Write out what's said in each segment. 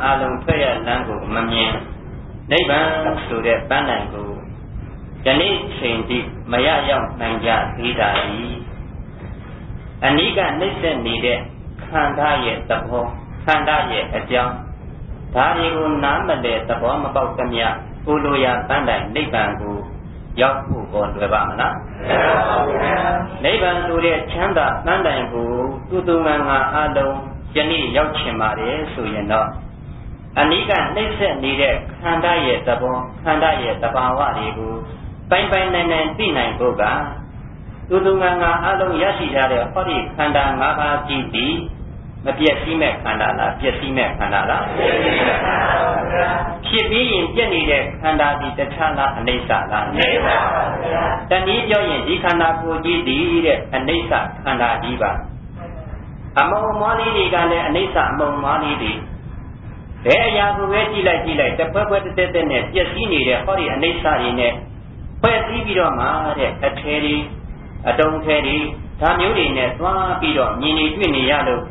အာလုံးထွက်ရလမ်းကိုမမြင်နိဗ္ဗာန်ဆိုတဲ့ပန်းတိုင်ကိုယနေ့ချိန်ထိမရရောက်နိုင်ကြသေးတာဤအနိကနှိမ့်ဆက်နေတဲ့ခန္ဓာရဲ့သဘောခန္ဓာရဲ့အကြောင်းဒါတွေကိုနားမလည်သဘောမပေါက်သမျှကိုလိုရာပန်းတိုင်နိဗ္ဗာန်ကိုရောက်ဖို့ပေါ်လွယ်ပါမလားနိဗ္ဗာန်ဆိုတဲ့ချမ်းသာပန်းတိုင်ကိုသူသူငါငါအလုံးယနေ့ရောက်ချင်ပါတယ်ဆိုရင်တော့အနိကနှိမ့်ဆက်နေတဲ့ခန္ဓာရဲ့သဘောခန္ဓာရဲ့သဘာဝတွေကိုပိုင်ပိုင်နိုင်နိုင်သိနိုင်ဖို့ကသူသူငါငါအလုံးရရှိထားတဲ့ဟောဒီခန္ဓာ၅ပါးကြီးဒီမပြည့်စည်မဲ့ခန္ဓာလားပြည့်စည်မဲ့ခန္ဓာလားဖြစ်ပြီးရင်ပြည့်နေတဲ့ခန္ဓာဒီတခြားလားအနိစ္စလားအနိစ္စပါဗျာတနည်းပြောရင်ဒီခန္ဓာကိုယ်ကြီးဒီတဲ့အနိစ္စခန္ဓာကြီးပါအမုံမွားလေးတွေကလည်းအနိစ္စအမုံမွားလေးတွေဘယ်အရာကိုပဲကြည့်လိုက်တပွဲပွဲတက်တက်နဲ့ပြည့်စည်နေတဲ့ဟောဒီအနိစ္စတွေနဲ့ဖွဲ့စည်းပြီးတော့မှတဲ့အထဲတွေအတုံးထဲတွေဒါမျိုးတွေနဲ့သွားပြီးတော့မြင်နေတွေ့နေရလို့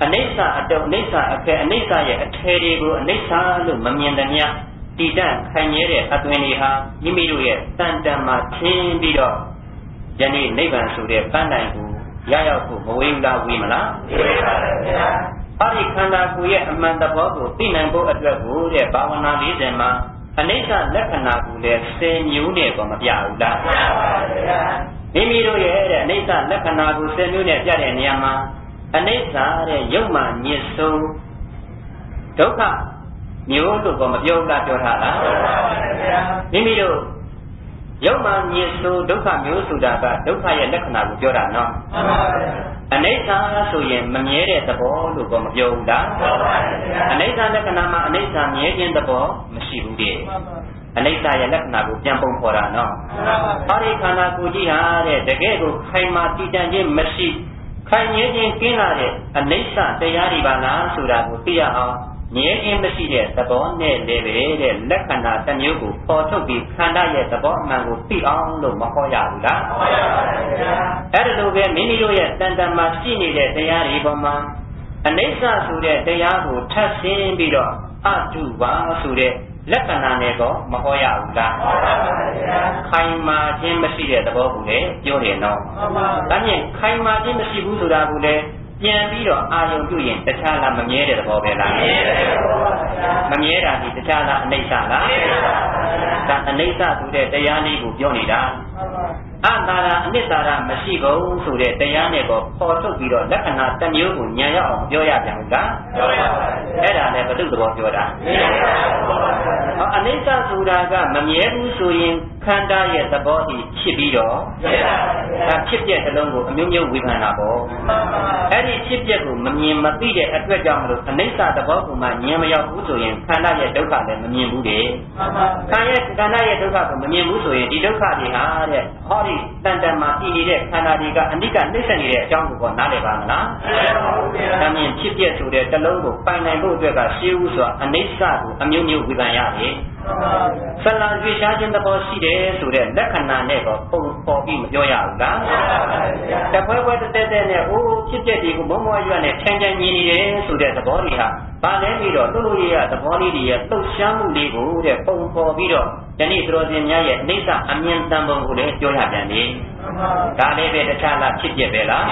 အနိစ္စအတုံးအနိစ္စအခဲအနိစ္စရဲ့အထဲတွေကိုအနိစ္စလို့မမြင်တဲ့မြတ်တည်တံ့ခိုင်မြဲတဲ့အသွင်တွေဟာမိမိတို့ရဲ့တန်တန်မှာထင်းပြီးတော့ယနေ့နိဗ္ဗာန်ဆိုတဲ့ပန်းတိုင်ကိုရရောက်ဖို့မဝေးလားဝေးမလားဝေးပါဗျာအဲ့ဒီခန္ဓာကိုယ်ရဲ့အမှန်တဘောကိုသိနိုင်ဖို့အတွက်ကိုတဲ့ဘာဝနာ40မှာအနိစ္စလက္ခဏာကိုလည်း10မျိုးနဲ့တော့မပြဘူးလားပြပါပါဗျာမိမိတို့ရဲ့တဲ့အနိစ္စလက္ခဏာကို10မျိုးနဲ့ပြတဲ့နေရာမှာအနိစ္စတဲ့ယုတ်မှညစ်ဆုံးဒုက္ခမျိုးလို့တော့မပြောဘူးလားပြောထားလားပြပါပါဗျာမိမိတို့ယုတ်မှညစ်ဆုံးဒုက္ခမျိုးဆိုတာကဒုက္ခရဲ့လက္ခဏာကိုပြောတာနော်မှန်ပါဗျာအနိစ္စဆိုရင်မမြဲတဲ့သဘောလို့တော့မပြောဘူးလားမှန်ပါဗျာအနိစ္စလက္ခဏာမှာအနိစ္စမြဲခြင်းသဘောမရှိဘူးတဲ့အနိစ္စရဲ့လက္ခဏာကိုပြန်ပုံဖော်တာနော်ဟောဒီခန္ဓာကိုယ်ကြီးဟာတဲ့တကယ်ကိုခိုင်မာတည်တံ့ခြင်းမရှိခိုင်မြဲခြင်းကင်းလာတဲ့အနိစ္စတရားတွေပါလားဆိုတာကိုသိရအောင်မြဲခြင်းမရှိတဲ့သဘောနဲ့လည်းပဲတဲ့လက္ခဏာတစ်မျိုးကိုပေါ်ထုတ်ပြီးခန္ဓာရဲ့သဘောအမှန်ကိုသိအောင်လို့မဟောရဘူးလားဟောရပါတယ်ဗျာအဲ့ဒါလိုပဲမိမိတို့ရဲ့တန်တန်မှာရှိနေတဲ့တရားတွေပေါ်မှာအနိစ္စဆိုတဲ့တရားကိုထပ်ဆင်းပြီးတော့အတုပါဆိုတဲ့လက္ခဏာနဲ့တော့မဟောရဘူးလားဟောရပါတယ်ဗျာခိုင်မာခြင်းမရှိတဲ့သဘောကိုလည်းပြောတယ်နော်မှန်ပါဒါဖြင့်ခိုင်မာခြင်းမရှိဘူးဆိုတာကိုလည်းပြန်ပြီးတော့အာယုံပြုရင်တခြားလားမမြဲတဲ့သဘောပဲလားမမြဲတာဒီတခြားလားအနိစ္စလားဒါအနိစ္စဆိုတဲ့တရားလေးကိုပြောနေတာအတာရာအနိစ္စရာမရှိဘူးဆိုတဲ့တရားနဲ့ကိုပေါ်ထုတ်ပြီးတော့လက္ခဏာတစ်မျိုးကိုဉာဏ်ရောက်အောင်ပြောရပြန်ဘူးလားပြောရပါဘူးအဲ့ဒါလည်းဘယ်သူသဘောပြောတာအနိစ္စဆိုတာကမမြဲဘူးဆိုရင်ခန္ဓာရဲ့သဘောတည်ဖြစ်ပြီးတော့ဖြစ်ပြတဲ့လုံးကိုအမျိုးမျိုးဝေဖန်တာပေါ့အဲ့ဒီဖြစ်ပြကိုမမြင်မသိတဲ့အတွက်ကြောင့်မလို့အနိစ္စသဘောကိုမှဉာဏ်မရောက်ဘူးဆိုရင်ခန္ဓာရဲ့ဒုက္ခလည်းမမြင်ဘူးတဲ့ခန္ဓာရဲ့ဒုက္ခကိုမမြင်ဘူးဆိုရင်ဒီဒုက္ခတွေဟာတဲ့ဟောဒီတန်တန်မှာတည်နေတဲ့ခန္ဓာတွေကအနိကနှိမ့်ဆက်နေတဲ့အကြောင်းကိုနားလည်ပါမလားဒါမြင်ဖြစ်ပြဆိုတဲ့တစ်လုံးကိုပိုင်နိုင်ဖို့အတွက်ကရှင်းဦးဆိုတာအနိစ္စကိုအမျိုးမျိုးဝေဖန်ရတယ်ဆလံကြွေရှားခြင်းသဘောရှိတယ်ဆိုတဲ့လက္ခဏာနဲ့တော့ပုံပေါ်ပြီးမပြောရဘူးလားတပွဲပွဲတက်တက်နဲ့အိုးဖြစ်ပြတွေကိုမုံမောရွက်နဲ့ချမ်းချမ်းမြင်နေတယ်ဆိုတဲ့သဘောတွေဟာဗာလဲပြီးတော့လှုပ်ရရသဘောလေးတွေရဲ့လှုပ်ရှားမှုလေးကိုတဲ့ပုံပေါ်ပြီးတော့ယနေ့သတော်စင်များရဲ့အိဋ္ဌအမြင်တန်ပုံကိုလည်းပြောရပြန်တယ်ဒါလည်းပဲတခြားလားဖြစ်ပြပဲလား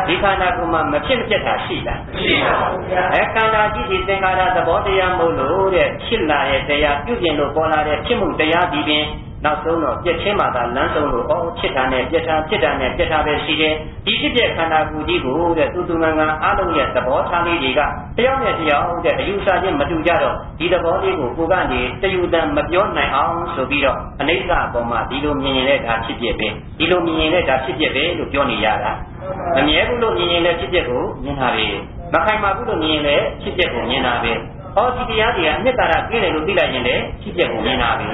ဒီခန္ဓာကိုယ်မှာမဖြစ်မပြတ်တာရှိလားရှိပါဘူးဗျာခန္ဓာကြီးဒီသင်္ခါရသဘောတရားမို့လို့တဲ့ဖြစ်လာတဲ့တရားပြုကျင်လို့ပေါ်လာတဲ့ဖြစ်မှုတရားဒီပင်နောက်ဆုံးတော့ပြည့်ချင်းမှသာလမ်းဆုံးလို့ဖြစ်တာနဲ့ပြည့်တာဖြစ်တာနဲ့ပြည့်တာပဲရှိတယ်ဒီဖြစ်ပြခန္ဓာကိုယ်ကြီးကိုတဲ့သူငါအားလုံးရဲ့သဘောထားလေးတွေကတယောက်နဲ့တယောက်တဲ့အယူဆချင်းမတူကြတော့ဒီသဘောလေးကိုကိုယ်ကနေတယူတန်မပြောနိုင်အောင်ဆိုပြီးတော့အနိစ္စအပေါ်မှာဒီလိုမြင်ရင်လည်းဒါဖြစ်ပြပဲဒီလိုမြင်ရင်လည်းဒါဖြစ်ပြပဲလို့ပြောနေရတာမမြဲဘူးလို့မြင်ရင်လည်းဖြစ်ပြကိုမြင်တာပဲမခိုင်မာဘူးလို့မြင်ရင်လည်းဖြစ်ပြကိုမြင်တာပဲဟောဒီတရားတွေကအနှစ်သာရကျင်းတယ်လို့သိလိုက်ရင်လည်းဖြစ်ပြကိုမြင်တာပဲ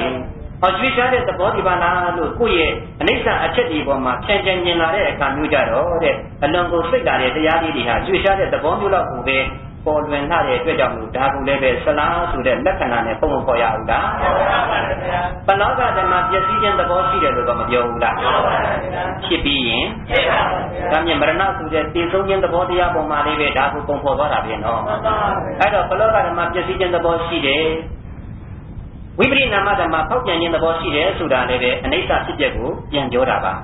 ဟောကျွေးရှားတဲ့သဘောဒီပါလားလို့ကိုယ့်ရဲ့အနိစ္စအချက်ဒီပေါ်မှာဖြန့်ကျင်မြင်လာတဲ့အခါမျိုးကြတော့တဲ့အလွန်ကိုစိတ်လာတဲ့တရားလေးတွေဟာကျွေးရှားတဲ့သဘောမျိုးလောက်ကိုပဲ ပေါ်လွင်လာတဲ့အတွက်ကြောင့်ဒါကူလည်းပဲဆလားဆိုတဲ့လက္ခဏာနဲ့ပုံဖော်ရဘူးလားပလောကဓမ္မပျက်စီးခြင်းသဘောရှိတယ်လို့တော့မပြောဘူးလားဖြစ်ပြီးရင်ဒါမြင်မရဏဆိုတဲ့တည်ဆုံးခြင်းသဘောတရားပုံမှာလေးပဲဒါကူပုံဖော်သွားတာပြင်နော်အဲ့တော့ပလောကဓမ္မပျက်စီးခြင်းသဘောရှိတယ်ဝိပရိနာမဓမ္မဖောက်ပြန်ခြင်းသဘောရှိတယ်ဆိုတာလည်းပဲအနိစ္စဖြစ်ပျက်ကိုပြန်ပြောတာပါ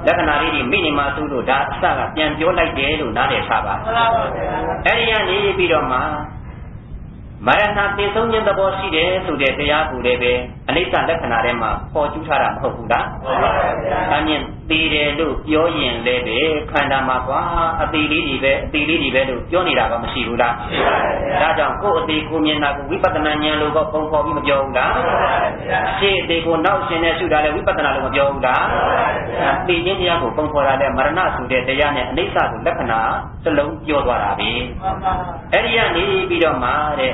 လက္ခဏာလေးတွေမိနေမှာသို့လို့ဒါအစကပြန်ပြောလိုက်တယ်လို့နားလည်ထားပါအဲ့ဒီကနေပြီးတော့မှမရဏတည်ဆုံးခြင်းသဘောရှိတယ်ဆိုတဲ့တရားကိုလည်းပဲအနိစ္စလက္ခဏာထဲမှာပေါ်ကျူးထားတာမဟုတ်ဘူးလားအမြင်သေးတယ်လို့ပြောရင်လည်းပဲခန္ဓာမှာကွာအသေးလေးတွေပဲလို့ပြောနေတာကမရှိဘူးလားဒါကြောင့်ကိုယ်အသေးကိုမြင်တာကိုဝိပဿနာဉာဏ်လို့တော့ပုံဖော်ပြီးမပြောဘူးလားရှေ့အသေးကိုနောက်ရှင်နဲ့ရှုတာလည်းဝိပဿနာလို့မပြောဘူးလားသိခြင်းတရားကိုပုံဖော်တာလည်းမရဏဆိုတဲ့တရားနဲ့အနိစ္စကိုလက္ခဏာစလုံးပြောသွားတာပဲအဲ့ဒီကနေပြီးတော့မှတဲ့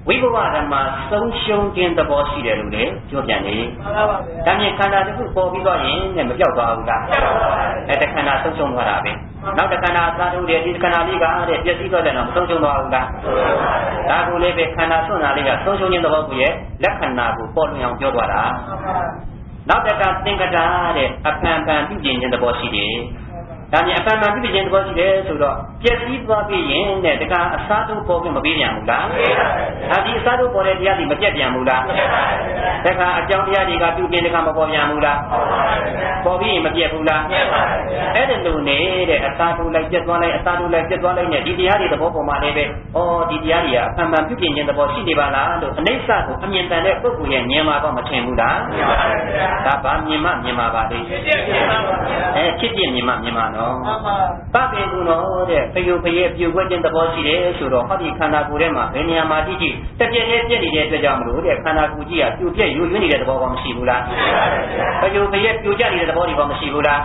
ဝိဘဝဓမ္မဆုံးရှုံးခြင်းသဘောရှိတယ်လို့လည်းပြောပြန်တယ်။ဒါမြင်ခန္ဓာတစ်ခုပေါ်ပြီးတော့ရင်လည်းမပြောက်သွားဘူးလား။အဲတခန္ဓာဆုံးရှုံးသွားတာပဲ။နောက်တခန္ဓာသာဓုတဲ့ဒီခန္ဓာလေးကတဲ့ပျက်စီးသွားတယ်တော့မဆုံးရှုံးသွားဘူးလား။ဒါကိုလည်းပဲခန္ဓာဆွမ်းတာလေးကဆုံးရှုံးခြင်းသဘောကိုရဲ့လက္ခဏာကိုပေါ်လွင်အောင်ပြောသွားတာ။နောက်တခါသင်္ကတာတဲ့အဖန်ဖန်ပြုပြင်ခြင်းသဘောရှိတယ်။ဒါမြင်အပ္ပမပြုပြင်ခြင်းသဘောရှိတယ်ဆိုတော့ပျက်စီးသွားပြီးရင်တဲ့တခါအစားတို့ပေါ်ပြီးမပေးပြန်ဘူးလားဒါဒီအစားတို့ပေါ်တဲ့တရားတွေမပြတ်ပြန်ဘူးလားတခါအကြောင်းတရားတွေကပြုပြင်တခါမပေါ်ပြန်ဘူးလားပေါ်ပြီးရင်မပြတ်ဘူးလားအဲ့ဒါလိုနဲ့တဲ့အစားတို့လိုက်ပြတ်သွားလိုက်အစားတို့လိုက်ပြတ်သွားလိုက်နဲ့ဒီတရားတွေသဘောပေါ်မှာလည်းပဲဩဒီတရားတွေကအပ္ပမပြုပြင်ခြင်းသဘောရှိနေပါလားလို့အနိစ္စကိုအမြင်တန်တဲ့ပုဂ္ဂိုလ်ရဲ့ဉာဏ်မှာတော့မထင်ဘူးလားဒါဗာမြင်မှပါလေဖြစ်ပြမြင်မှနော်ပပေကူနော်တဲ့ဖယုဖရဲ့ပြုတ်ွက်ခြင်းသဘောရှိတယ်ဆိုတော့ဟောဒီခန္ဓာကိုယ်ထဲမှာဘယ်နေရာမှာကြည့်တပြည့်နဲ့ပြည့်နေတဲ့အတွက်ကြောင့်မလို့တဲ့ခန္ဓာကိုယ်ကြီးကပြုတ်ပြည့်ရွရွနေတဲ့သဘောကမရှိဘူးလားဖယုဖရဲ့ပြုတ်ကြနေတဲ့သဘောတွေကမရှိဘူးလား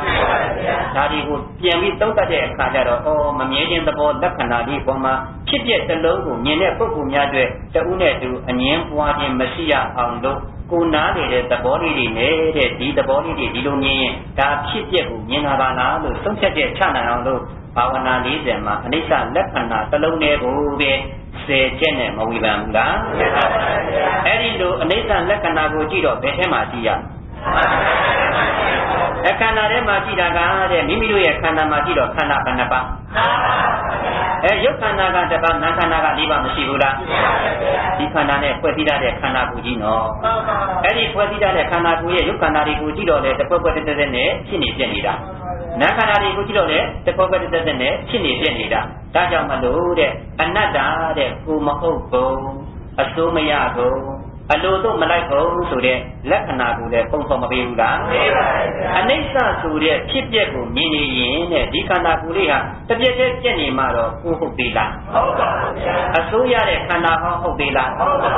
ဒါတွေကိုပြန်ပြီးသုံးသပ်တဲ့အခါကျတော့မမြဲခြင်းသဘောလက္ခဏာလေးပေါ်မှာဖြစ်ပြတစ်လုံးကိုမြင်တဲ့ပုဂ္ဂိုလ်များတွေတဦးနဲ့တူအငြင်းပွားခြင်းမရှိရအောင်လို့ကိုနားနေတဲ့သဘောလေးတွေနဲ့တဲ့ဒီသဘောလေးတွေဒီလိုမြင်ရင်ဒါဖြစ်ပျက်ကိုမြင်လာပါလားလို့သုံးဖြတ်တဲ့ချနိုင်အောင်လို့ဘာဝနာ40မှာအနိစ္စလက္ခဏာတစ်လုံးနဲ့ကိုပဲ10ချက်နဲ့မဝေဖန်ဘူးလားအဲ့ဒီလိုအနိစ္စလက္ခဏာကိုကြည့်တော့ဘယ်ထဲမှာကြည့်ရအခန္ဓာထဲမှာကြည့်တာကတဲ့မိမိတို့ရဲ့ခန္ဓာမှာကြည့်တော့ခန္ဓာဘယ်နှပါရုပ်ခန္ဓာကတစ်ပါးနာမ်ခန္ဓာက4ပါးမရှိဘူးလားဒီခန္ဓာနဲ့ဖွဲ့စည်းထားတဲ့ခန္ဓာကိုယ်ကြီးနော်အဲ့ဒီဖွဲ့စည်းထားတဲ့ခန္ဓာကိုယ်ရဲ့ရုပ်ခန္ဓာတွေကိုကြည့်တော့လေတစ်ဖွဲ့တစ်သက်နဲ့ဖြစ်နေပြနေတာနာမ်ခန္ဓာတွေကိုကြည့်တော့လေတစ်ဖွဲ့တစ်သက်နဲ့ဖြစ်နေပြနေတာဒါကြောင့်မလို့တဲ့အနတ္တတဲ့ကိုမဟုတ်ဘူးအစိုးမရဘူးအလိုတော့မလိုက်ဘူးဆိုတဲ့လက္ခဏာကိုလည်းပုံဖော်မပေးဘူးလားအနိစ္စဆိုတဲ့ဖြစ်ပျက်ကိုမြင်နေရင်တဲ့ဒီခန္ဓာကိုယ်လေးဟာတပြည့်တည်းပြည့်နေမှတော့ကိုဟုတ်သေးလားဟုတ်ပါဘူးအစိုးရတဲ့ခန္ဓာဟောဟုတ်သေးလားဟုတ်ပါ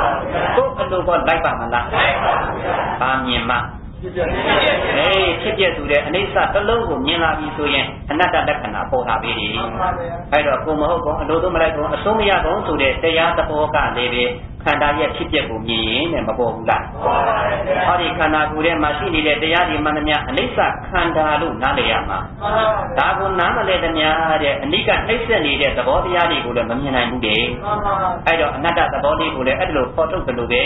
ဘူးကိုအလိုတော့လိုက်ပါမလားလိုက်ပါဘူးဘာမြင်မှဖြစ်ပြဆိုတဲ့အနိစ္စတစ်လုံးကိုမြင်လာပြီဆိုရင်အနတ္တလက္ခဏာပေါ်လာပြီအဲ့တော့ကိုမဟုတ်ဘူးအလိုတော့မလိုက်ဘူးအဆုံးမရဘူးဆိုတဲ့တရားသဘောကလည်းပဲခန္ဓာရဲ့ဖြစ်ပျက်ကိုမြင်ရင်လည်းမပေါ်ဘူးလားဟောဒီခန္ဓာကိုယ်ထဲမှာရှိနေတဲ့တရားဒီမှန်သမျှအနိစ္စခန္ဓာလို့နားလည်ရမှာဒါကိုနားမလည်သမျှတဲ့အနိကနှိမ့်ဆက်နေတဲ့သဘောတရားတွေကိုလည်းမမြင်နိုင်ဘူးတဲ့အဲ့တော့အနတ္တသဘောလေးကိုလည်းအဲ့လိုပေါ်ထုတ်တယ်လို့ပဲ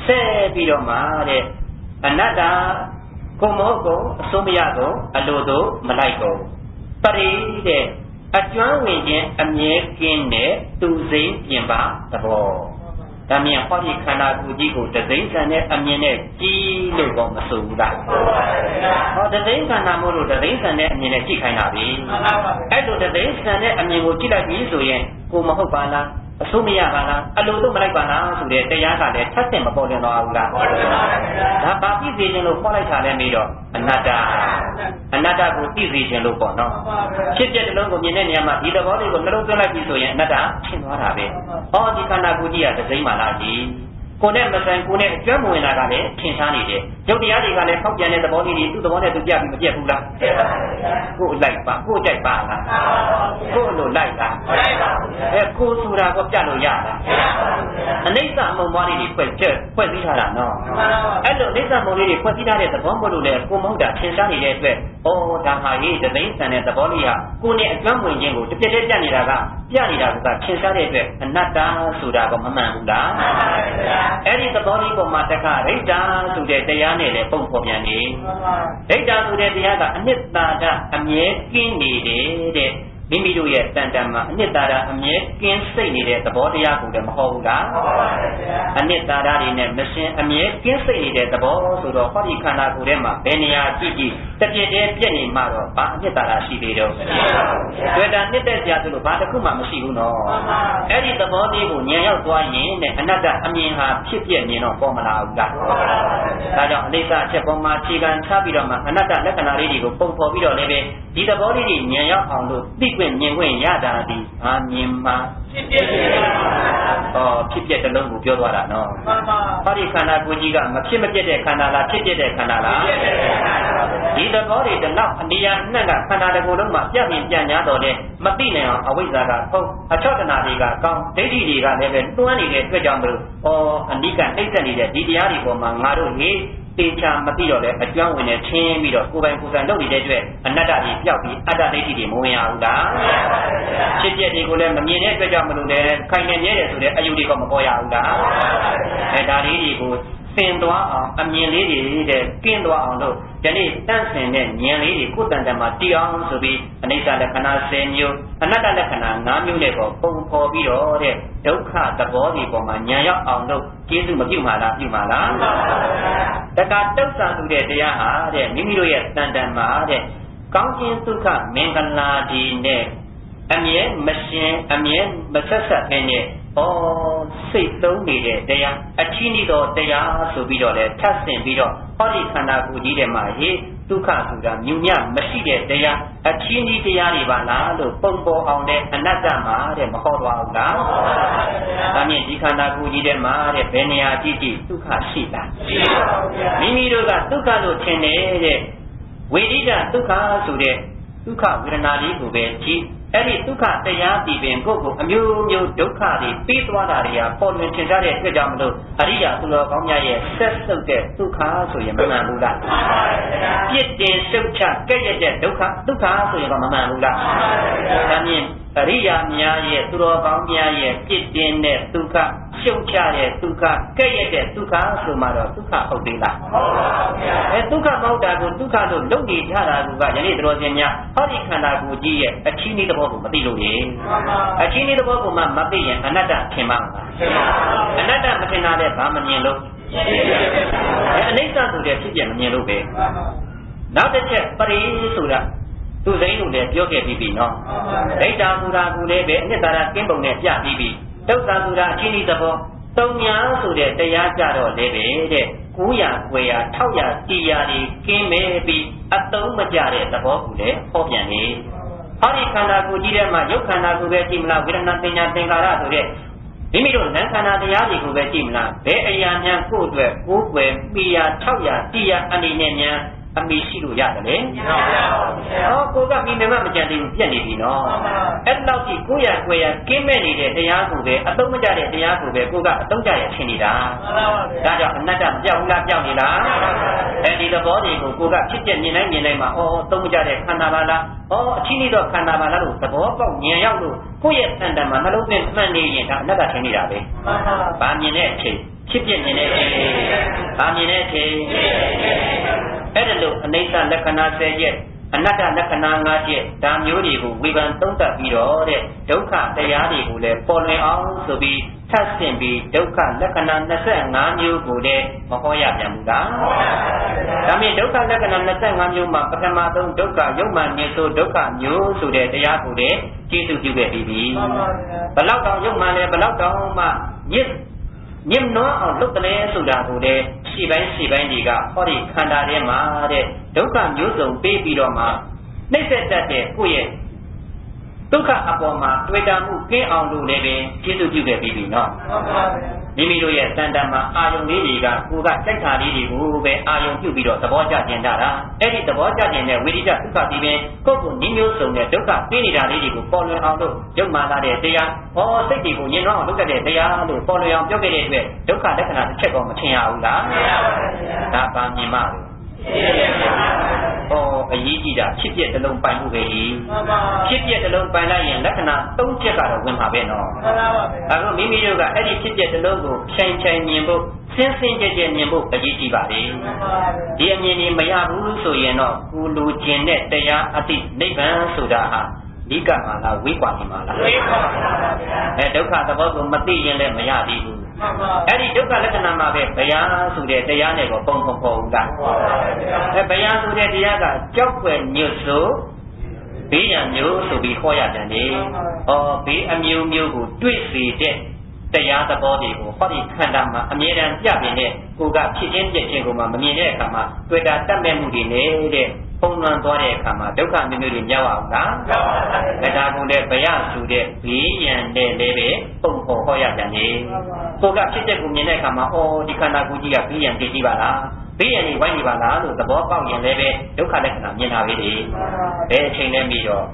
ဆက်ပြီးတော့မှတဲ့အနတ္တကိုမဟုတ်ကိုအဆုံးမရကိုအလိုတို့မလိုက်ကိုပရိတဲ့အကျွမ်းဝင်ခြင်းအမြဲကင်းတဲ့သူစိမ်းပြင်ပါသဘောဒါမြန်ဟောဒီခန္ဓာကိုယ်ကြီးကိုတသိန်းဆန်တဲ့အမြင်နဲ့ကြည့်လို့တော့မဆိုဘူးလားဟောတသိန်းဆန်တာမို့လို့တသိန်းဆန်တဲ့အမြင်နဲ့ကြည့်ခိုင်းတာပြီအဲ့လိုတသိန်းဆန်တဲ့အမြင်ကိုကြည့်လိုက်ပြီဆိုရင်ကိုမဟုတ်ပါလားအဆုံးမရပါလားအလိုတော့မလိုက်ပါလားဆိုတဲ့တရားကလည်းထပ်ဆင့်မပေါ်လွင်တော့ဘူးလားဒါပါပြည့်စေခြင်းလို့ခေါ်လိုက်တာလည်းပြီးတော့အနတ္တကိုသိစေခြင်းလို့ပေါ့နော်ဖြစ်တဲ့လုံးကိုမြင်တဲ့နေရာမှာဒီသဘောလေးကိုနှလုံးသွင်းလိုက်ပြီဆိုရင်အနတ္တဖြစ်သွားတာပဲဟောဒီခန္ဓာကိုယ်ကြီးကတစိမ့်မှလားကြီးကိုယ်နဲ့မဆိုင်ကိုယ်နဲ့အကျွမ်းမဝင်တာကလည်းထင်ရှားနေတယ်ရုပ်တရားတွေကလည်းဖောက်ပြန်တဲ့သဘောလေးတွေသူ့သဘောနဲ့သူပြပြီးမပြတ်ဘူးလားကိုယ်လိုက်ပါကိုယ်ကြိုက်ပါလားကိုယ်လိုလိုက်လားကိုယ်ဆိုတာကပြလို့ရတာအနိစ္စမ မုံမွားလေးတွေဖွဲ့စည်းထားတာနော်အဲ့လိုအိဋ္ဌမုံလေးတွေဖွဲ့စည်းထားတဲ့သဘောမို့လို့လေကိုမဟုတ်တာထင်ရှားနေတဲ့အတွက်ဩဒါဟာရေးတသိန်းဆန်တဲ့သဘောလေးဟာကိုနဲ့အကျွမ်းဝင်ခြင်းကိုတစ်ပြက်တည်းပြနေတာကထင်ရှားတဲ့အတွက်အနတ္တဆိုတာကမမှန်ဘူးလားအဲ့ဒီသဘောလေးပေါ်မှာတက္ကရိဋ္ဌာဆိုတဲ့တရားနဲ့လည်းပုံဖော်ပြန်နေရိဋ္ဌာဆိုတဲ့တရားကအနှစ်သာရအမြဲကင်းနေတယ်တဲ့မိမိတို့ရဲ့တန်တန်မှာအနှစ်သာရအမြဲကင်းစိတ်နေတဲ့သဘောတရားကိုလည်းမဟုတ်ဘူးလားအနှစ်သာရတွေနဲ့မရှင်အမြဲကင်းစိတ်နေတဲ့သဘောဆိုတော့ဟောဒီခန္ဓာကိုယ်ထဲမှာဘယ်နေရာကြည့်ကြည့်တပြည့်တည်းပြည့်နေမှတော့ဘာအနှစ်သာရရှိသေးတော့တွေ့တာနှစ်သက်ကြဆိုလို့ဘာတစ်ခုမှမရှိဘူးနော်အဲ့ဒီသဘောလေးကိုဉာဏ်ရောက်သွားရင်နဲ့အနတ္တအမြင်ဟာဖြစ်ပြမြင်တော့ပေါ်မလာဘူးလားဒါကြောင့်အနိစ္စအချက်ပေါ်မှာခြေခံချပြီးတော့မှအနတ္တလက္ခဏာလေးတွေကိုပုံဖော်ပြီးတော့လည်းပဲဒီသဘောလေးတွေဉာဏ်ရောက်အောင်လို့သိခွင့်မြင်ခွင့်ရတာဒီအာမြင်မှာဖြစ်ပြဖြစ်ပြတဲ့လုံးကိုပြောသွားတာနော်ဟောဒီခန္ဓာကိုယ်ကြီးကမဖြစ်မပြတဲ့ခန္ဓာလားဖြစ်ပြတဲ့ခန္ဓာလားဒီသဘောတွေတော့အနိယာနှံ့ကခန္ဓာတစ်ခုလုံးမှာပြပြပြညာတော့လေမသိနိုင်အောင်အဝိဇ္ဇာကဖုံးအချောတနာတွေကကောင်းဒိဋ္ဌိတွေကလည်းပဲတွန်းနေတဲ့အတွက်ကြောင့်မလို့အနိကနှိမ့်ဆက်နေတဲ့ဒီတရားတွေပေါ်မှာငါတို့ဟေးတေချာမသိတော့လေအကျွမ်းဝင်နေချင်းပြီးတော့ကိုယ်ပိုင်ကိုယ်ဆိုင်လုပ်နေတဲ့အတွက်အနတ္တတွေပျောက်ပြီးအတ္တဒိဋ္ဌိတွေမဝင်ရဘူးလားဖြစ်ပြတွေကိုလည်းမမြင်တဲ့အတွက်ကြောင့်မလို့လေခိုင်နေမြဲတယ်ဆိုတဲ့အယူတွေကမပေါ်ရဘူးလားဒါလေးတွေကိုသင်သွားအောင်အမြင်လေးတွေတဲ့ကင်းသွားအောင်လို့ဒီနေ့တန့်စင်တဲ့ဉာဏ်လေးတွေကိုယ်တန်တန်မှာတည်အောင်ဆိုပြီးအနိစ္စလက္ခဏာ10မျိုးအနတ္တလက္ခဏာ9မျိုးနဲ့ပုံဖော်ပြီးတော့တဲ့ဒုက္ခသဘောတွေပေါ်မှာဉာဏ်ရောက်အောင်လို့ကျေးဇူးမပြုမှာလားပြုမှာလားတက္ကတုတ်ဆန်သူတဲ့တရားဟာတဲ့မိမိတို့ရဲ့တန်တန်မှာတဲ့ကောင်းခြင်းဒုက္ခမင်္ဂလာဒီနဲ့အမြဲမရှင်အမြဲမဆက်ဆက်ဖင်းနဲ့စိတ်သုံးနေတဲ့တရားအချင်းဤသောတရားဆိုပြီးတော့လဲထပ်ဆင်ပြီးတော့ဟောဒီခန္ဓာကိုယ်ကြီးထဲမှာဟေဒုက္ခဆိုတာမြူညမရှိတဲ့တရားအချင်းဤတရားတွေပါလားလို့ပုံပေါ်အောင်တဲ့အနတ္တမှာတဲ့မဟောသွားဘူးလားဒါမြင်ဒီခန္ဓာကိုယ်ကြီးထဲမှာတဲ့ဘယ်နေရာကြည့်ကြည့်ဒုက္ခရှိတာရှိပါဘူးမိမိတို့ကဒုက္ခလို့ထင်နေတဲ့ဝိရိဒဒုက္ခဆိုတဲ့ဒုက္ခဝေဒနာလေးကိုပဲကြည့်အဲ့ဒီဒုက္ခတရားဒီပင်ကိုယ့်ကိုအမျိုးမျိုးဒုက္ခတွေပြီးသွားတာတွေကပေါ်လွင်ထင်ရှားတဲ့အတွက်ကြောင့်မလို့အရိယာသူတော်ကောင်းများရဲ့ဆက်စုပ်တဲ့ဒုက္ခဆိုရင်မမှန်ဘူးလားပြစ်တင်ရှုပ်ချကဲ့ရဲ့တဲ့ဒုက္ခဆိုရင်ကမမှန်ဘူးလားဒါမြင်အရိယာများရဲ့သူတော်ကောင်းများရဲ့ပြစ်တင်တဲ့ဒုက္ခရှုပ်ချတဲ့ဒုက္ခကဲ့ရဲ့တဲ့ဒုက္ခဆိုမှတော့ဒုက္ခဟုတ်သေးလားဟုတ်ပါဘူးဗျာဒုက္ခမဟုတ်တာကိုဒုက္ခလို့လုပ်နေကြတာကယနေ့တော်စင်များဟောဒီခန္ဓာကိုယ်ကြီးရဲ့အချင်းဤသဘောကိုမသိလို့ရေအချင်းဤသဘောကိုမှမသိရင်အနတ္တထင်မှာအနတ္တမထင်တာလည်းဘာမမြင်လို့အနိစ္စဆိုတဲ့ဖြစ်ပြမမြင်လို့ပဲနောက်တစ်ချက်ပရိဆိုတာသူစိမ့်လို့လည်းပြောခဲ့ပြီးပြီနော်ဒိဋ္ဌာဆိုတာကလည်းပဲအနှစ်သာရကင်းပုံနဲ့ပြပြီးပြီဒုက္ခဆိုတာအချင်းဤသဘောသုံးညာဆိုတဲ့တရားကြတော့လည်းပဲတဲ့900 900 600 100တွေကင်းမဲ့ပြီးအသုံးမကျတဲ့သဘောကိုလည်းဟောပြန်နေဟောဒီခန္ဓာကိုယ်ကြီးထဲမှာရုပ်ခန္ဓာကိုယ်ပဲကြည့်မလားဝေဒနာသင်ညာသင်္ခါရဆိုတဲ့မိမိတို့နာမ်ခန္ဓာတရားတွေကိုပဲကြည့်မလားဘယ်အရာများကိုယ့်အတွက်ကိုယ်ွယ်မိယာ600 100အနေနဲ့များအမိရှိလို့ရတယ်လေကိုကမိမမကြံသေးဘူးပြက်နေပြီနော်အဲ့လောက်ကြီး900 900ကင်းမဲ့နေတဲ့တရားကိုပဲအသုံးမကျတဲ့တရားကိုပဲကိုကအသုံးကျရထင်နေတာဒါကြောင့်အနတ္တပြောက်လားပြောက်နေလားအဲ့ဒီသဘောတွေကိုကိုကဖြစ်ပြမြင်နိုင်မှာသုံးမကျတဲ့ခန္ဓာပါလားအချင်းဤသောခန္ဓာပါလားလို့သဘောပေါက်ဉာဏ်ရောက်လို့ကိုယ့်ရဲ့တန်တန်မှာနှလုံးသွင်းမှန်နေရင်ဒါအနတ္တထင်နေတာပဲဘာမြင်တဲ့အချိန်ဖြစ်ပြမြင်တဲ့အချိန်ဘာမြင်တဲ့အချိန်အဲ့ဒါလို့အနိစ္စလက္ခဏာ10ချက်အနတ္တလက္ခဏာ5ချက်ဒါမျိုးတွေကိုဝေဖန်သုံးသပ်ပြီးတော့တဲ့ဒုက္ခတရားတွေကိုလည်းပေါ်လွင်အောင်ဆိုပြီးထပ်ဆင့်ပြီးဒုက္ခလက္ခဏာ25မျိုးကိုလည်းမဟောရပြန်ဘူးလားဒါမြင်ဒုက္ခလက္ခဏာ25မျိုးမှာပထမဆုံးဒုက္ခယုတ်မှနေဆိုဒုက္ခမျိုးဆိုတဲ့တရားကိုလည်းကျေစုပြုခဲ့ပြီးပြီဘလောက်တောင်ယုတ်မှလည်းဘလောက်တောင်မှညင်နှောအောင်လုပ်တယ်ဆိုတာကိုလည်းရှေ့ပိုင်းတွေကဟောဒီခန္ဓာထဲမှာတဲ့ဒုက္ခမျိုးစုံပေးပြီးတော့မှနှိမ့်ဆက်တတ်တဲ့ကိုယ့်ရဲ့ ဒုက္ခအပေါ်မှာတွေ့တာမှုကင်းအောင်လို့လည်းပဲကျေးဇူးပြုခဲ့ပြီးပြီနော်မိမိတို့ရဲ့တန်တမှာအာယုံလေးတွေကကိုယ်ကစိတ်ထားလေးတွေကိုပဲအာယုံပြုပြီးတော့သဘောကျကျင်တာအဲ့ဒီသဘောကျကျင်တဲ့ဝိရိယဒုက္ခပြီးရင်ကိုယ့်ကိုညှင်းမျိုးစုံတဲ့ဒုက္ခပြီးနေတာလေးတွေကိုပေါ်လွင်အောင်လို့ရုပ်မှလာတဲ့တရားဟောစိတ်တွေကိုညှင်းတော့အောင်လုပ်တဲ့တရားလို့ပေါ်လွင်အောင်ပြောခဲ့တဲ့အတွက်ဒုက္ခလက္ခဏာတစ်ချက်တော့မထင်ရဘူးလားမရပါဘူးဒါပါမြင်ပါလို့အရေးကြီးတာဖြစ်ပြတဲ့လုံးပိုင်မှုပဲကြီးဖြစ်ပြတဲ့လုံးပိုင်လိုက်ရင်လက္ခဏာ၃ချက်ကတော့ဝင်မှာပဲနော်မှန်ပါပါဗျာအခုမိမိတို့ကအဲ့ဒီဖြစ်ပြတဲ့လုံးကိုဖြိုင်မြင်ဖို့စဉ်စဉ်ကြဲကြဲမြင်ဖို့အရေးကြီးပါလေမှန်ပါပါဒီအမြင်ကြီးမရဘူးဆိုရင်တော့ကိုလူကျင်တဲ့တရားအတိနိဗ္ဗာန်ဆိုတာဟာဒီကမှာလားဝိကွာနေမှာလားဝိကွာပါဗျာဒုက္ခသဘောကိုမသိရင်လည်းမရသေးဘူးအဲ့ဒီဒုက္ခလက္ခဏာမှာပဲဘယဆိုတဲ့တရားနဲ့ကိုပုံပေါ်ဦးတာဘယဆိုတဲ့တရားကကြောက်ွယ်ညွတ်ဆိုဘေးရန်မျိုးဆိုပြီးခေါ်ရတယ်လေဘေးအမျိုးမျိုးကိုတွေ့စေတဲ့တရားသဘောတွေကိုဟောဒီခန္ဓာမှာအမြဲတမ်းပြပြနေတဲ့ကိုကဖြစ်ချင်းပြချင်းကိုမှမမြင်တဲ့အခါမှာတွေ့တာတတ်မဲ့မှုတွေနေတဲ့ပုံမှန်သွားတဲ့အခါမှာဒုက္ခမျိုးမျိုးတွေမြောက်အောင်လားမြောက်ပါဘူးဒါကလည်းဘယဆိုတဲ့ဘေးရန်တဲ့လည်းပဲပုံပေါ်ဟောရတယ်လေကိုကဖြစ်တဲ့ကိုမြင်တဲ့အခါမှာဒီခန္ဓာကိုယ်ကြီးကဘေးရန်တည်ကြည့်ပါလားဘေးရန်တွေဝိုင်းနေပါလားလို့သဘောပေါက်ရင်လည်းပဲဒုက္ခလက္ခဏာမြင်တာပဲလေဘယ်အချိန်နဲ့ပြီးတော့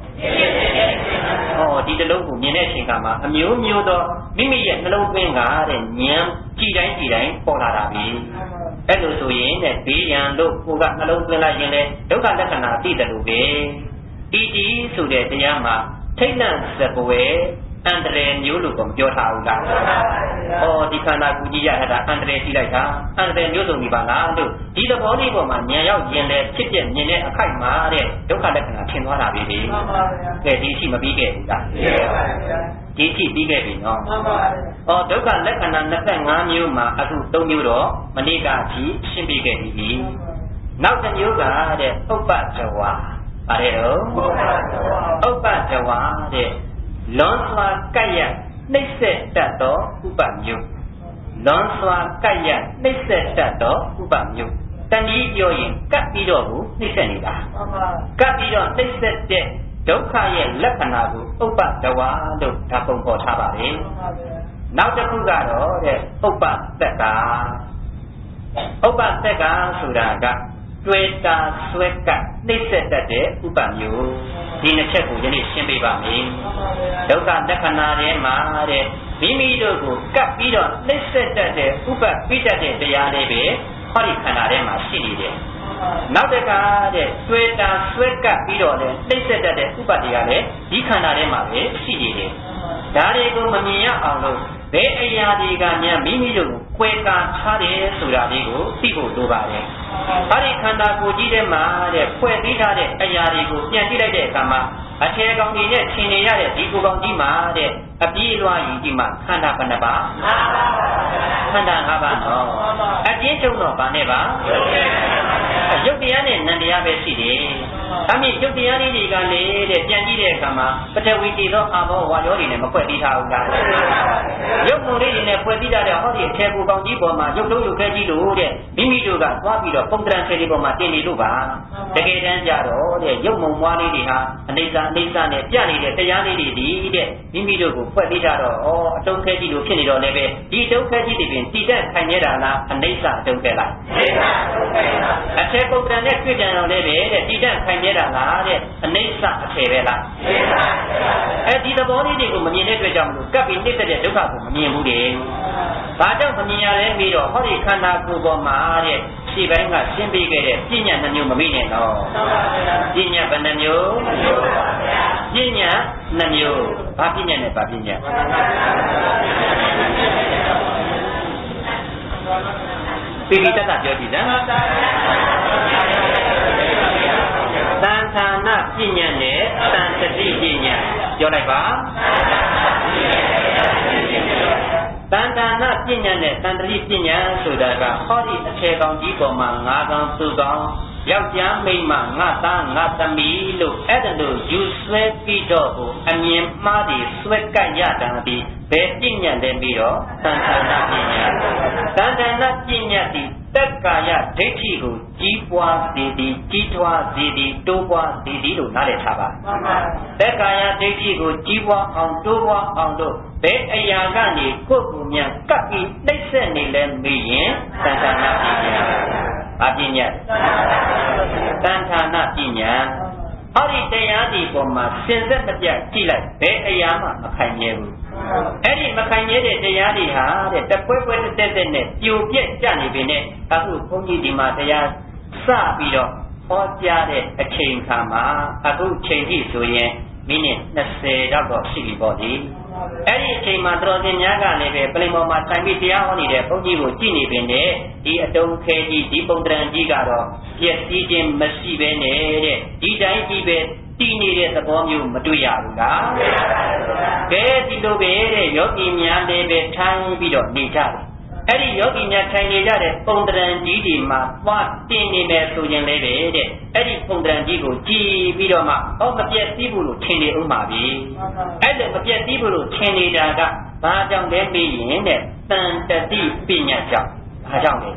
ဒီတလုံးကိုမြင်တဲ့အချိန်ကမှအမျိုးမျိုးသောမိမိရဲ့နှလုံးသွင်းကတဲ့ဉာဏ်ကြည်တိုင်းပေါ်လာတာပဲအဲ့လိုဆိုရင်တဲ့ဘေးရန်လို့ကိုကနှလုံးသွင်းလိုက်ရင်လည်းဒုက္ခလက္ခဏာသိတယ်လို့ပဲတီဆိုတဲ့တရားမှာထိတ်လန့်စပွဲအန္တရာယ်မျိုးလို့တော့ပြောထားဘူးလားဒီခန္ဓာကိုယ်ကြီးရတာအန္တရာယ်ရှိလိုက်တာအန္တရာယ်မျိုးစုံဒီပါလားလို့ဒီသဘောလေးပေါ်မှာဉာဏ်ရောက်ရင်လည်းဖြစ်ပြမြင်တဲ့အခိုက်မှာတဲ့ဒုက္ခလက္ခဏာထင်သွားတာပဲလေမှန်ပါဗျာကဲဒီရှိမပြီးခဲ့ဘူးလားပြီးခဲ့ပါဗျာဒီရှိပြီးခဲ့ပြီနော်မှန်ပါဗျာဒုက္ခလက္ခဏာ25မျိုးမှာအခု3မျိုးတော့မနေ့ကကြီးရှင်းပြခဲ့ပြီနောက်တစ်မျိုးကတဲ့ဥပ္ပဇဝါပါတယ်တော့ဥပ္ပဇဝါတဲ့လွန်စွာကပ်ရနှိမ့်ဆက်တတ်သောဥပမျိုးလွန်စွာကပ်ရနှိမ့်ဆက်တတ်သောဥပမျိုးတနည်းပြောရင်ကပ်ပြီးတော့ကိုနှိမ့်ဆက်နေတာကပ်ပြီးတော့နှိမ့်ဆက်တဲ့ဒုက္ခရဲ့လက္ခဏာကိုဥပ္ပဒဝါလို့ဒါပုံပေါ်ထားပါတယ်နောက်တစ်ခုကတော့တဲ့ဥပ္ပသက်ကဥပ္ပသက်ကဆိုတာကတွေ့တာဆွဲကပ်နှိမ့်ဆက်တတ်တဲ့ဥပမျိုးဒီနှစ်ချက်ကိုယနေ့ရှင်းပေးပါမယ်ဒုက္ခလက္ခဏာထဲမှာတဲ့မိမိတို့ကိုကပ်ပြီးတော့နှိမ့်ဆက်တတ်တဲ့ဥပပိတတ်တဲ့တရားလေးပဲဟောဒီခန္ဓာထဲမှာရှိနေတယ်နောက်တစ်ခါတဲ့တွေ့တာဆွဲကပ်ပြီးတော့လည်းနှိမ့်ဆက်တတ်တဲ့ဥပတရားလည်းဒီခန္ဓာထဲမှာပဲရှိနေတယ်ဒါတွေကိုမမြင်ရအောင်လို့ဘယ်အရာတွေကများမိမိတို့ကိုခွဲကားထားတယ်ဆိုတာလေးကိုသိဖို့လိုပါတယ်။အဲဒီခန္ဓာကိုယ်ကြီးထဲမှာတဲ့ဖွဲ့ပြီးထားတဲ့အရာတွေကိုပြန်ကြည့်လိုက်တဲ့အခါမှာအထေကောင်ကြီးနဲ့ထင်နေရတဲ့ဒီကိုယ်ကောင်ကြီးမှာတဲ့အပြည့်အလွှာကြီးဒီမှာခန္ဓာဘယ်နှပါးခန္ဓာ၅ပါးနော်အပြည့်ချုပ်တော့ဗာနဲ့ပါရုပ်တရားနဲ့နံတရားပဲရှိတယ်။ဒါမြင့်ရုပ်တရားလေးတွေကလေတဲ့ပြန်ကြည့်တဲ့အခါမှာပထဝီတိသောအာဘောဝါရောတွေနဲ့မဖွဲ့ပြီးထားဘူးလား။ရုပ်ပုံလေးတွေနဲ့ဖွဲ့ပြီးထားတဲ့ဟောဒီအထေကိုကောင်ကြီးပေါ်မှာရုပ်လုံးရုပ်ခဲကြီးလို့တဲ့မိမိတို့ကသွားပြီးတော့ပုံတရံဆယ်လေးပေါ်မှာတင်နေလို့ပါ။တကယ်တမ်းကြတော့တဲ့ရုပ်မုံမွားလေးတွေဟာအနေစာနဲ့ပြနေတဲ့တရားလေးတွေဒီတဲ့မိမိတို့ကိုဖွဲ့ပြီးထားတော့အတုံးခဲကြီးလို့ဖြစ်နေတော့လည်းပဲဒီတုံးခဲကြီးတွေပြင်တည်တတ်ခိုင်နေတာလားအနေစာအတုံးခဲလားအနေစာအတုံးခဲပါအထေပုံတရံနဲ့တွေ့ကြံတော့လည်းပဲတဲ့တည်တတ်ခိုင်နေတာလားတဲ့အနေစာအထေပဲလားအနေစာအဲဒီသဘောလေးတွေကိုမမြင်တဲ့အတွက်ကြောင့်မလို့ကပ်ပြီးနှိမ့်တဲ့ဒုက္ခကိုမမြင်ဘူးတဲ့ဘာကြောင့်မမြင်ရလဲပြီးတော့ဟောဒီခန္ဓာကိုယ်ပေါ်မှာတဲ့ခြေပိုင်းကရှင်းပေးခဲ့တဲ့ပြဉ္ညာနှမျိုးမမိနဲ့တော့ပြဉ္ညာဘယ်နှမျိုးပြဉ္ညာနှမျိုးဘာပြဉ္ညာနဲ့ဘာပြဉ္ညာပိဋိတတ်ပြောကြည့်စမ်းသံဌာနပြဉ္ညာနဲ့သံတတိပြဉ္ညာပြောလိုက်ပါတန်တာနာပညာနဲ့တန်တတိပညာဆိုတာကဟောဒီအခြေကောင်ကြီးပေါ်မှာ၅ကောင်သူကောင်ယောက်ျားမိန်းမငါသားငါသမီးလို့အဲ့ဒါလို့ယူဆွဲပြီးတော့အမြင်မှားပြီးဆွဲကပ်ရတာဒီဘယ်ပညာလဲပြီးတော့တန်တာနာပညာတန်တာနာပညာဒီတက်ကာယဒိဋ္ဌိကိုကျ ကြီးပွားစေသည်ကြီးထွားစေသည်တိုးပွားစေသည်လို့နားလည်ထားပါသက်ကာယဒိဋ္ဌိကိုကြီးပွားအောင်တိုးပွားအောင်တို့ဘယ်အရာကနေကိုယ်ကိုယ်မြန်ကပ်ပြီးနှိမ့်ဆက်နေလဲမေးရင်သံဃာနာပညာဘာပညာသံဃာနာပညာဟောဒီတရားဒီပေါ်မှာစင်ဆက်မပြတ်ကြည့်လိုက်ဘယ်အရာမှမခိုင်မြဲဘူးအဲ့ဒီမခိုင်မြဲတဲ့တရားတွေဟာတဲ့တပွဲပွဲတက်တက်နဲ့ပြိုပြက်ကြနေပြီနဲ့အခုဘုန်းကြီးဒီမှာတရားစပြီးတော့ဟောကြားတဲ့အချိန်ခါမှာအခုချိန်ထိဆိုရင်မိနစ်20တော့ရှိပြီပေါ့ဒီအဲ့ဒီအချိန်မှာတော်စင်များကလည်းပဲပြင်ပေါ်မှာထိုင်ပြီးတရားဟောနေတဲ့ဘုန်းကြီးကိုကြည့်နေပြီနဲ့ဒီအတုံးခဲကြီးဒီပုံတရံကြီးကတော့ပြည့်စည်ခြင်းမရှိပဲနဲ့တဲ့ဒီတိုင်းကြီးပဲတည်နေတဲ့သဘောမျိုးမတွေ့ရဘူးလားကဲဒီလိုပဲတဲ့ယောဂီများလည်းပဲထိုင်ပြီးတော့နေကြတယ်အဲ့ဒီယောဂီများထိုင်နေကြတဲ့ပုံတရံကြီးဒီမှာသွားတင်နေမယ်ဆိုရင်လည်းပဲတဲ့အဲ့ဒီပုံတရံကြီးကိုကြည်ပြီးတော့မှဟောမပြည့်စည်ဘူးလို့ထင်နေဥမှာပြီအဲ့လိုမပြည့်စည်ဘူးလို့ထင်နေတာကဘာကြောင့်လဲမေးရင်တဲ့တန်တတိပညာကြောင့်ဘာကြောင့်လဲ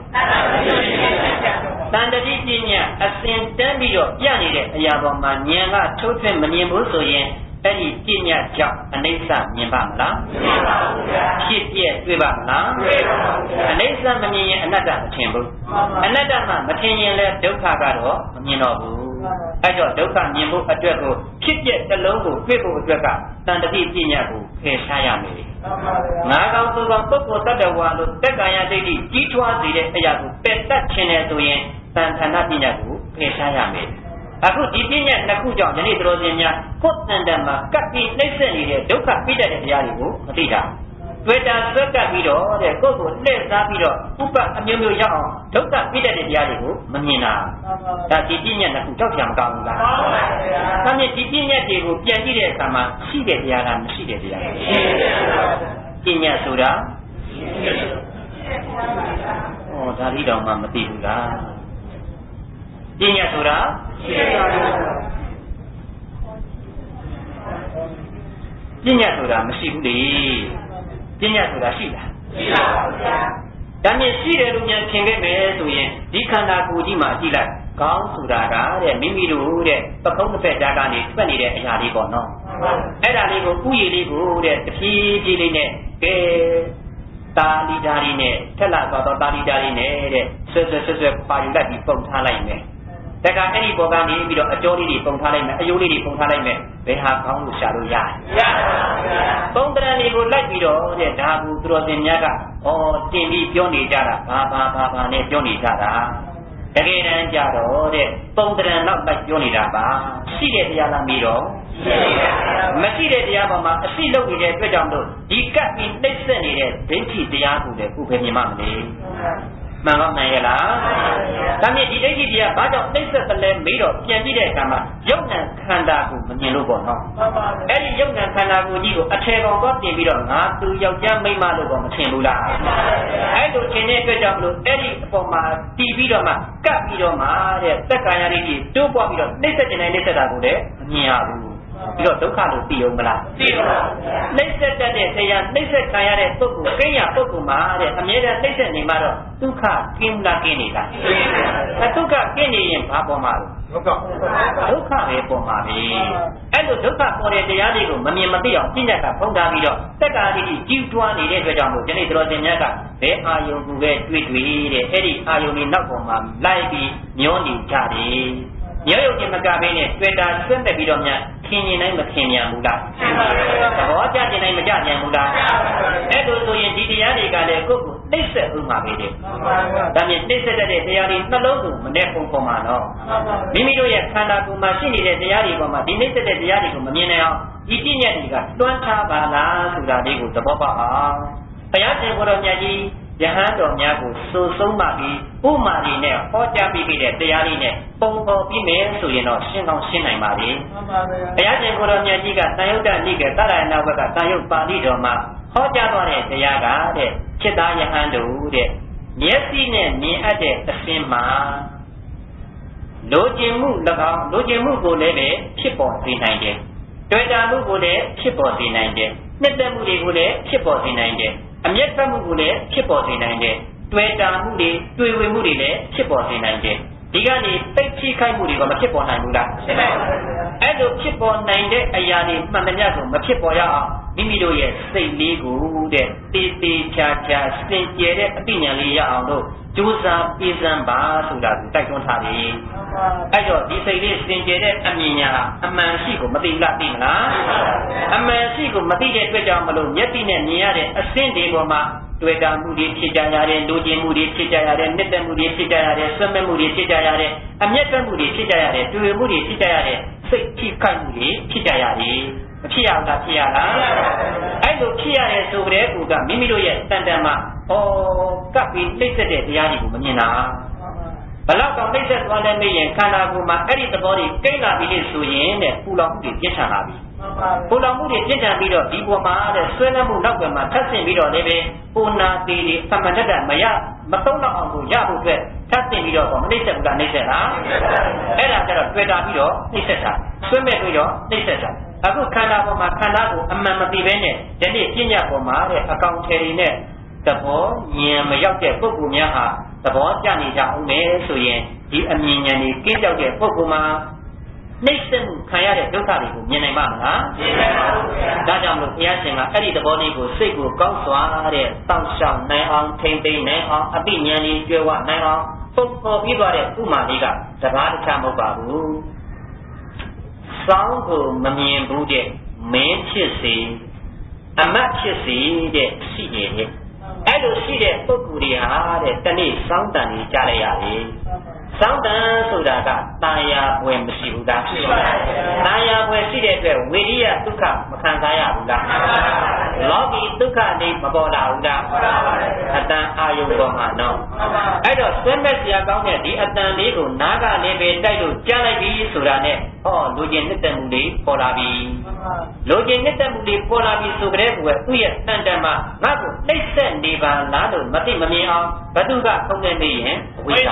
တန်တတိပညာအစဉ်တန်းပြီးတော့ပြနေတဲ့အရာပေါ်မှာဉာဏ်ကထုတ်ထွင်းမမြင်ဘူးဆိုရင်အဲ့ဒီပညာကြောင့်အနိစ္စမြင်ပါမလားမြင်ပါဘူးဗျာဖြစ်ပြည့်တွေ့ပါမလားတွေ့ပါဘူးဗျာအနိစ္စမမြင်ရင်အနတ္တမထင်ဘူးအနတ္တမှမထင်ရင်လည်းဒုက္ခကတော့မမြင်တော့ဘူးအဲ့တော့ဒုက္ခမြင်ဖို့အတွက်ကိုဖြစ်ပြည့်တစ်လုံးကိုတွေ့ဖို့အတွက်ကတန်တတိပညာကိုဖယ်ရှားရမယ်ငါးကောင်သူကောင်ပုဂ္ဂိုလ်တ attva လို့တက်ကာယဒိဋ္ဌိကြီးထွားစေတဲ့အရာကိုပယ်တတ်ခြင်းနဲ့ဆိုရင်တန်ခန္ဓာပညာကိုဖယ်ရှားရမယ်အခုဒီပညာနှစ်ခုကြောင့်ယနေ့တော်စင်များကိုယ်တန်တမှာကပ်ပြီးနှိမ့်ဆက်နေတဲ့ဒုက္ခပိတတ်တဲ့တရားတွေကိုမသိတာတွေ့တာဆွဲကပ်ပြီးတော့တဲ့ကိုယ့်ကိုလှည့်စားပြီးတော့ဥပအမျိုးမျိုးရောက်အောင်ဒုက္ခပိတတ်တဲ့တရားတွေကိုမမြင်တာဒါဒီပညာနှစ်ခုကြောက်ကြံမကောင်းဘူးလားမှန်ပါဗျာဒါမြင်ဒီပညာတွေကိုပြန်ကြည့်တဲ့အခါမှာရှိတဲ့တရားကမရှိတဲ့တရားပဲပညာဆိုတာဒါဒီတော့မှမသိဘူးလားပညာဆိုတာပညာဆိုတာမရှိဘူးလေပညာဆိုတာရှိလားရှိပါဘူးဗျာဒါနဲ့ရှိတယ်လို့များထင်ခဲ့မယ်ဆိုရင်ဒီခန္ဓာကိုယ်ကြီးမှာကြည့်လိုက်ကောင်းဆိုတာကတဲ့မိမိတို့တဲ့ပကုံးတစ်ဖက်ကြားကနေထွက်နေတဲ့အရာလေးပေါ့နော်အဲ့ဒါလေးကိုဥယျာဉ်လေးကိုတဲ့တဖြည်းဖြည်းလေးနဲ့ကဲတာလီဓာရီနဲ့ထက်လာတော့တာလီဓာရီနဲ့တဲ့ဆွဲပါယူလိုက်ပြီးပုံထားလိုက်မယ်တခါအဲ့ဒီပေါ်ကနေပြီးတော့အကျော်လေးတွေပုံထားလိုက်မယ်အယိုးလေးတွေပုံထားလိုက်မယ်ဘယ်ဟာကောင်းလို့ရှာလို့ရတယ်ရပါဘူးဗျာပုံတရံလေးကိုလိုက်ပြီးတော့တဲ့ဒါကူသူတော်စင်များကတင်ပြီးပြောနေကြတာဘာနဲ့ပြောနေကြတာတကယ်တမ်းကြတော့တဲ့ပုံတရံတော့လိုက်ပြောနေတာပါရှိတဲ့တရားလားမီးတော့မရှိတဲ့တရားပေါ်မှာအရှိလုပ်နေတဲ့အတွက်ကြောင့်တို့ဒီကပ်ပြီးနှိမ့်ဆက်နေတဲ့ဒိဋ္ဌိတရားကိုလည်းခုပဲမြင်မှမလဲမှန်ပါမှန်ရဲ့လားဒါမြင်ဒီဒိဋ္ဌိတရားဘာကြောင့်နှိမ့်ဆက်တယ်လဲမေးတော့ပြန်ကြည့်တဲ့အခါမှာယုတ်နံခန္ဓာကိုမမြင်လို့ပေါ့နော်အဲ့ဒီယုတ်နံခန္ဓာကိုကြီးကိုအထေကောင်တော့တင်ပြီးတော့ငါသူယောက်ျားမိန်းမလို့တော့မထင်ဘူးလားအဲ့လိုထင်တဲ့အတွက်ကြောင့်မလို့အဲ့ဒီအပေါ်မှာတည်ပြီးတော့မှကပ်ပြီးတော့မှတဲ့သက်ကာယလေးကြီးတိုးပွားပြီးတော့နှိမ့်ဆက်နေတဲ့နှိမ့်ဆက်တာကိုလည်းမမြင်ရဘူးပြီးတော့ဒုက္ခလို့သိအောင်မလားသိပါဘူးနှိမ့်ဆက်တတ်တဲ့တရားနှိမ့်ဆက်ခံရတဲ့ပုဂ္ဂိုလ်ကိညာပုဂ္ဂိုလ်မှာတဲ့အမြဲတမ်းနှိမ့်ဆက်နေမှတော့ဒုက္ခကင်းလားကင်းနေတာဒုက္ခကင်းနေရင်ဘာပေါ်မှာလဲဒုက္ခပဲပေါ်မှာပဲအဲ့လိုဒုက္ခပေါ်တဲ့တရားတွေကိုမမြင်မသိအောင်ပြည့်ညတ်ကဖုံးထားပြီးတော့တက္ကာတိကြီးတွားနေတဲ့အတွက်ကြောင့်မို့ဒီနေ့တော်စင်များကဘယ်အာယုံကူပဲတွေ့တဲ့အဲ့ဒီအာယုံတွေနောက်ပေါ်မှာလိုက်ပြီးမျောနေကြတယ်ရုပ်ရုပ်ချင်းမကဘဲနဲ့တွေ့တာဆွတ်တက်ပြီးတော့များခင်ရင်တိုင်းမခင်မြန်ဘူးလားသဘောကျခြင်းတိုင်းမကြခြင်းဘူးလားအဲ့လိုဆိုရင်ဒီတရားတွေကလည်းကိုယ့်ကိုနှိမ့်ဆက်ဥမှာပဲတဲ့ဒါမြင်နှိမ့်ဆက်တဲ့တရားတွေနှလုံးကိုမနဲ့ပုံပေါ်မှာတော့မိမိတို့ရဲ့ခန္ဓာကိုယ်မှာရှိနေတဲ့တရားတွေပေါ်မှာဒီနှိမ့်ဆက်တဲ့တရားတွေကိုမမြင်နိုင်အောင်ဒီပြည့်ညက်တွေကတွန်းထားပါလားဆိုတာလေးကိုသဘောပေါက်အောင်ဘုရားရှင်ကိုယ်တော်မြတ်ကြီးယဟန်တော်များကိုစိုးဆုံးမှပြီးဥမာတွေနဲ့ဟောကြားပြီးတဲ့တရားလေးနဲ့ပုံပေါ်ပြီးမယ်ဆိုရင်တော့ရှင်းကောင်းရှင်းနိုင်ပါလေမှန်ပါဗျာဘုရားရှင်ကိုယ်တော်မြတ်ကြီးကသံယုတ်တနိကေသရဏဘက်ကသံယုတ်ပါဠိတော်မှာဟောကြားသွားတဲ့တရားကတဲ့จิตသားယဟန်တို့တဲ့မျက်စိနဲ့မြင်အပ်တဲ့အစဉ်မှာလိုချင်မှု၎င်းလိုချင်မှုကိုလည်းပဲဖြစ်ပေါ်စေနိုင်တယ်တွေ့တာမှုကိုလည်းဖြစ်ပေါ်စေနိုင်တယ်နှစ်သက်မှုတွေကိုလည်းဖြစ်ပေါ်စေနိုင်တယ်အမျက်ထွက်မှုကိုလည်းဖြစ်ပေါ်စေနိုင်တယ်တွေ့တာမှုတွေတွေ့ဝင်မှုတွေလည်းဖြစ်ပေါ်စေနိုင်တယ် ဒီကနေတိတ်ချိခိုက်မှုတွေကမဖြစ်ပေါ်နိုင်ဘူးလားအဲ့လိုဖြစ်ပေါ်နိုင်တဲ့အရာတွေမှန်သမျှကိုမဖြစ်ပေါ်ရအောင်မိမိတို့ရဲ့စိတ်လေးကိုတဲ့တေးသေးချာချာစင်ကြယ်တဲ့အသိဉာဏ်လေးရအောင်လို့ကြိုးစားပြေးစမ်းပါဆိုတာကိုတိုက်တွန်းထားတယ်အဲ့တော့ဒီစိတ်လေးစင်ကြယ်တဲ့အမြင်ညာအမှန်ရှိကိုမသိဘူးလားသိမလားအမှန်ရှိကိုမသိတဲ့အတွက်ကြောင့်မလို့မျက်စိနဲ့မြင်ရတဲ့အစင်းတွေပေါ်မှာတွေ့တာမှုတွေဖြစ်ကြရတယ်လူကျင်မှုတွေဖြစ်ကြရတယ်နှစ်သက်မှုတွေဖြစ်ကြရတယ်ဆွမဲ့မှုတွေဖြစ်ကြရတယ်အမျက်ထွက်မှုတွေဖြစ်ကြရတယ်တွေ့မှုတွေဖြစ်ကြရတယ်စိတ်ထိခိုက်မှုတွေဖြစ်ကြရတယ်မဖြစ်ရတာဖြစ်ရလားအဲ့လိုဖြစ်ရတဲ့ဆိုကြတဲ့ကူကမိမိတို့ရဲ့တန်တန်မှာကပ်ပြီးနှိမ့်ဆက်တဲ့တရားတွေကိုမမြင်တာဘလောက်တော့နှိမ့်ဆက်သွားလဲမေးရင်ခန္ဓာကိုယ်မှာအဲ့ဒီသဘောတွေကိန်းလာပြီးလို့ဆိုရင်တဲ့ပူလောင်မှုတွေပြင်းထန်လာပြီပူလောင်မှုတွေပြင်းထန်ပြီးတော့ဒီပေါ်မှာတဲ့ဆွဲလန်းမှုနောက်ွယ်မှာထပ်ဆင့်ပြီးတော့လည်းပဲပူနာသေးတွေအမှန်တတ်မသုံးတော့အောင်ကိုရဖို့အတွက်ထပ်ဆင့်ပြီးတော့မနှိမ့်ဆက်ဘူးလားနှိမ့်ဆက်လားအဲ့ဒါကျတော့တွေ့တာပြီးတော့နှိမ့်ဆက်တာဆွဲမဲ့ပြီးတော့နှိမ့်ဆက်တာအခုခန္ဓာပေါ်မှာခန္ဓာကိုအမှန်မသိဘဲနဲ့ဒီနေ့ပြညာပေါ်မှာတဲ့အကောင်ထည်တွေနဲ့သဘောဉာဏ်မရောက်တဲ့ပုဂ္ဂိုလ်များဟာသဘောကျနေကြအောင်လေဆိုရင်ဒီအမြင်ဉာဏ်ကြီးကင်းကြောက်တဲ့ပုဂ္ဂိုလ်မှာနှိမ့်ဆက်မှုခံရတဲ့ဒုက္ခတွေကိုမြင်နိုင်ပါမလားမြင်နိုင်ပါဘူးဗျာဒါကြောင့်မို့ဘုရားရှင်ကအဲ့ဒီသဘောလေးကိုစိတ်ကိုကောင်းစွာတဲ့တောင့်ရှောက်နိုင်အောင်ထိမ့်သိမ်းနိုင်အောင်အသိဉာဏ်ကြီးကျွဲဝနိုင်အောင်ပုံပေါ်ပြီးသွားတဲ့ဥမာလေးကစကားတခြားမဟုတ်ပါဘူးစောင်းကိုမမြင်ဘူးတဲ့မင်းဖြစ်စေအမတ်ဖြစ်စေတဲ့ရှိနေတဲ့အဲ့လိုရှိတဲ့ပုဂ္ဂိုလ်တွေဟာတဲ့တနေ့စောင်းတန်ကြီးကြားလိုက်ရတယ်စောင်းတန်ဆိုတာကတာယာပွဲမရှိဘူးလားရှိပါဘူးတာယာပွဲရှိတဲ့အတွက်ဝိရိယဒုက္ခမခံစားရဘူးလားလောကီဒုက္ခတွေမပေါ်လာဘူးလားအတန်အာယုံပေါ်မှာနော်အဲ့တော့ဆွဲမဲ့စရာကောင်းတဲ့ဒီအတန်လေးကိုနားကလည်းပဲတိုက်လို့ကြားလိုက်ပြီဆိုတာနဲ့လူကျင်နှစ်သက်မှုတွေပေါ်လာပြီလူကျင်နှစ်သက်မှုတွေပေါ်လာပြီဆိုကြတဲ့ကွယ်သူ့ရဲ့တန်တန်မှာငါ့ကိုနှိမ့်ဆက်နေပါလားလို့မသိမမြင်အောင်ဘသူကဖုံးနေနေရင်ဝိသ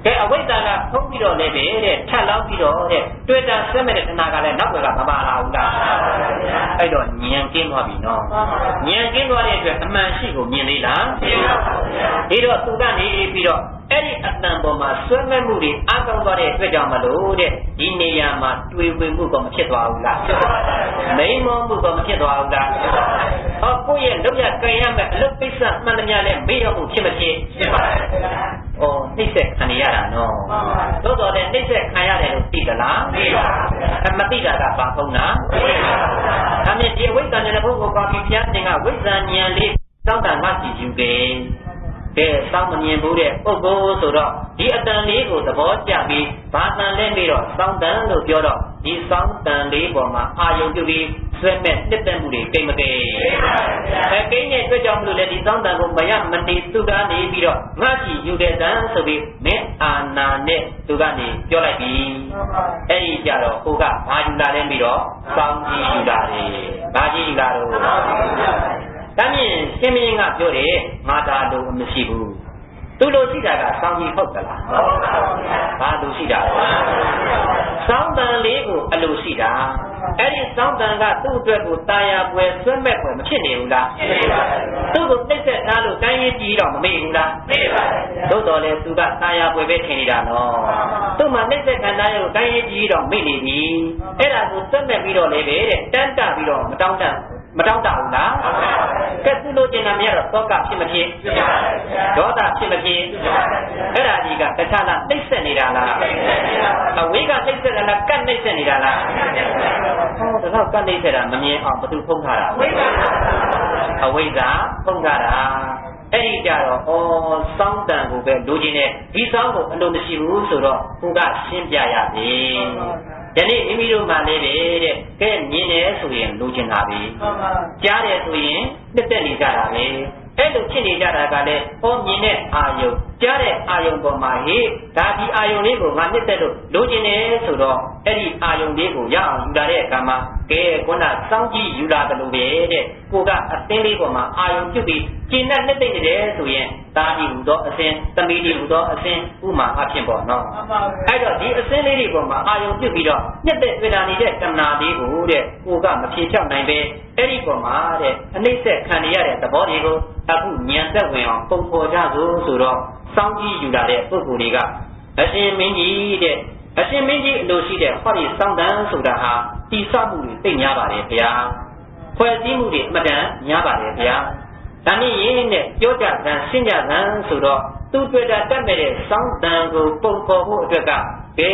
ကဲအဝိဇ္ဇာကဖုံးပြီးတော့လည်းပဲတဲ့ထပ်လောက်ပြီးတော့တဲ့တွေ့တာဆွဲမဲ့တဲ့တဏှာကလည်းနောက်ကမပါလာဘူးလားအဲ့တော့ဉာဏ်ကင်းသွားပြီနော်ဉာဏ်ကင်းသွားတဲ့အတွက်အမှန်ရှိကိုမြင်သေးလားမြင်ပါဘူးဗျာဒီတော့သူကနေပြီးတော့အဲ့ဒီအတန်ပေါ်မှာဆွဲမဲ့မှုတွေအကောင်းသွားတဲ့အတွက်ကြောင့်မလို့တဲ့ဒီနေရာမှာတွေ့ဝင်မှုကမဖြစ်သွားဘူးလားဖြစ်ပါဘူးမိန်မောမှုကမဖြစ်သွားဘူးလားဖြစ်ပါဘူးကိုယ့်ရဲ့လုပ်ရကြံရမယ့်အလုပ်ပိဿမှန်သမျှနဲ့မေ့ရမှုဖြစ်မဖြစ်ဖြစ်ပါဘူးနှိမ့်ဆက်ခံရတာနော်သို့တော်လည်းနှိမ့်ဆက်ခံရတယ်လို့သိသလားသိပါဘူးမသိတာကဘာဟုတ်လားသိပါဘူးဒါမြင်ဒီဝိဇ္ဇာဉာဏ်ဘုံကိုပါပြီးပြန်တင်ကဝိဇ္ဇာဉာဏ်လေးတောင်းတမှကြည့်ယူတယ်ကဲစောင့်မမြင်ဘူးတဲ့ပုဂ္ဂိုလ်ဆိုတော့ဒီအတန်လေးကိုသဘောကျပြီးဘာတန်လဲပြီးတော့စောင့်တန်လို့ပြောတော့ဒီစောင့်တန်လေးပေါ်မှာအာယုံပြုပြီးဆွဲမဲ့နှစ်သက်မှုတွေကိမ့်မကိမ့်ကိန်းရဲ့အတွက်ကြောင့်မလို့လေဒီစောင့်တန်ကိုမရမနေသူကနေပြီးတော့ငါကြည့်ယူတဲ့တန်ဆိုပြီးမင်းအာနာနဲ့သူကနေပြောလိုက်ပြီအဲ့ဒီကြတော့ကိုကဘာယူလာလဲပြီးတော့စောင့်ကြည့်ယူလာတယ်ဘာကြည့်ယူလာတော့တမ်းမြင်ရှင်မင်းကပြောတယ်ငါဒါလိုမရှိဘူးသူလိုရှိတာကစောင်းကြီးဟုတ်သလားဘာလိုရှိတာစောင်းတန်လေးကိုအလိုရှိတာအဲ့ဒီစောင်းတန်ကသူ့အတွက်ကိုတာယာပွဲဆွဲမဲ့ပွဲမဖြစ်နေဘူးလားသူ့ကိုသိသက်ထားလို့တိုင်းရေးကြည့်တော့မမေ့ဘူးလားမေ့ပါဘူးသို့တော်လည်းသူကတာယာပွဲပဲထင်နေတာနော်သူ့မှာနှိမ့်သက်ခံတိုင်းကိုတိုင်းရေးကြည့်တော့မေ့နေပြီအဲ့ဒါကိုဆွဲမဲ့ပြီးတော့လည်းပဲတဲ့တန်းတပြီးတော့မတောင်းတဘူးလားကဲသူ့လိုချင်တာမရတော့သောကဖြစ်မဖြစ်ဒေါသဖြစ်မဖြစ်အဲ့ဒါကြီးကတခြားလားနှိမ့်ဆက်နေတာလားအဝိကနှိမ့်ဆက်တာလားကတ်နှိမ့်ဆက်နေတာလားဒါတော့ကတ်နှိမ့်ဆက်တာမမြင်အောင်ဘယ်သူဖုံးထားတာအဝိဇ္ဇာဖုံးထားတာအဲ့ဒီကြတော့စောင်းတန်ကိုပဲလိုချင်တယ်ဒီစောင်းကိုအလိုမရှိဘူးဆိုတော့ကိုကရှင်းပြရပြီယနေ့မိမိတို့မှလည်းတဲ့ကဲမြင်တယ်ဆိုရင်လိုချင်တာပဲကြားတယ်ဆိုရင်နှစ်သက်နေကြတာပဲအဲ့လိုဖြစ်နေကြတာကလည်းမြင်တဲ့အာယုံကြားတဲ့အာယုံပေါ်မှာဟေ့ဒါဒီအာယုံလေးကိုငါနှစ်သက်လို့လိုချင်တယ်ဆိုတော့အဲ့ဒီအာယုံလေးကိုရအောင်ယူလာတဲ့အခါမှာကဲခုနစောင်းကြည့်ယူလာတယ်လို့ပဲတဲ့ကိုကအသင်းလေးပေါ်မှာအာယုံပြုတ်ပြီးကျင့်တဲ့နှစ်သက်နေတယ်ဆိုရင်ဒါဒီဟူသောအစဉ်သမီးဒီဟူသောအစဉ်ဥမာအဖြစ်ပေါ့နော်အဲ့တော့ဒီအစဉ်လေးတွေပေါ်မှာအာယုံပြုတ်ပြီးတော့နှစ်သက်တွေ့တာနေတဲ့တဏှာလေးကိုတဲ့ကိုကမဖြေချောက်နိုင်ပဲအဲ့ဒီပေါ်မှာတဲ့အနှိမ့်ဆက်ခံရတဲ့သဘောတွေကိုအခုဉာဏ်သက်ဝင်အောင်ပုံဖော်ကြစို့ဆိုတော့စောင်းကြည့်ယူလာတဲ့ပုဂ္ဂိုလ်တွေက အရှင်မင်းကြီးတဲ့အရှင်မင်းကြီးအလိုရှိတဲ့ဟောဒီစောင်းတန်းဆိုတာဟာတိဆောက်မှုတွေသိများပါတယ်ဗျာဖွဲ့စည်းမှုတွေအမှန်တန်များပါတယ်ဗျာဒါနဲ့ရင်းနဲ့ပြောကြသံရှင်းကြသံဆိုတော့သူတွေ့တာတက်မဲ့တဲ့စောင်းတန်းကိုပုံဖော်ဖို့အတွက်ကကဲ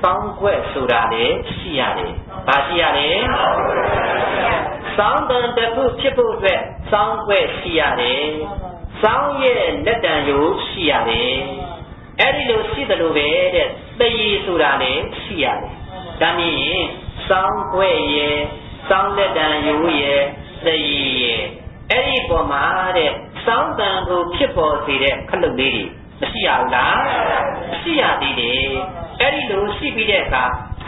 စောင်းခွဲဆိုတာလေရှိရတယ်။ဘာရှိရလဲ။စောင်းတန်တစ်ခုဖြစ်ဖို့အတွက်စောင်းခွဲရှိရတယ်။စောင်းရဲ့လက်တံရိုးရှိရတယ်။အဲ့ဒီလိုရှိတယ်လို့ပဲတဲ့တည်ရဆိုတာလေရှိရတယ်။ဒါမြင်ရင်စောင်းခွဲရဲ့စောင်းလက်တံရိုးရဲ့တည်ရရဲ့အဲ့ဒီပေါ်မှာတဲ့စောင်းတန်ကိုဖြစ်ပေါ်စေတဲ့ခလုတ်လေးတွေမရှိရဘူးလား။ရှိရသေးတယ်။အဲ့ဒီလိုရှိပြီးတဲ့အခါ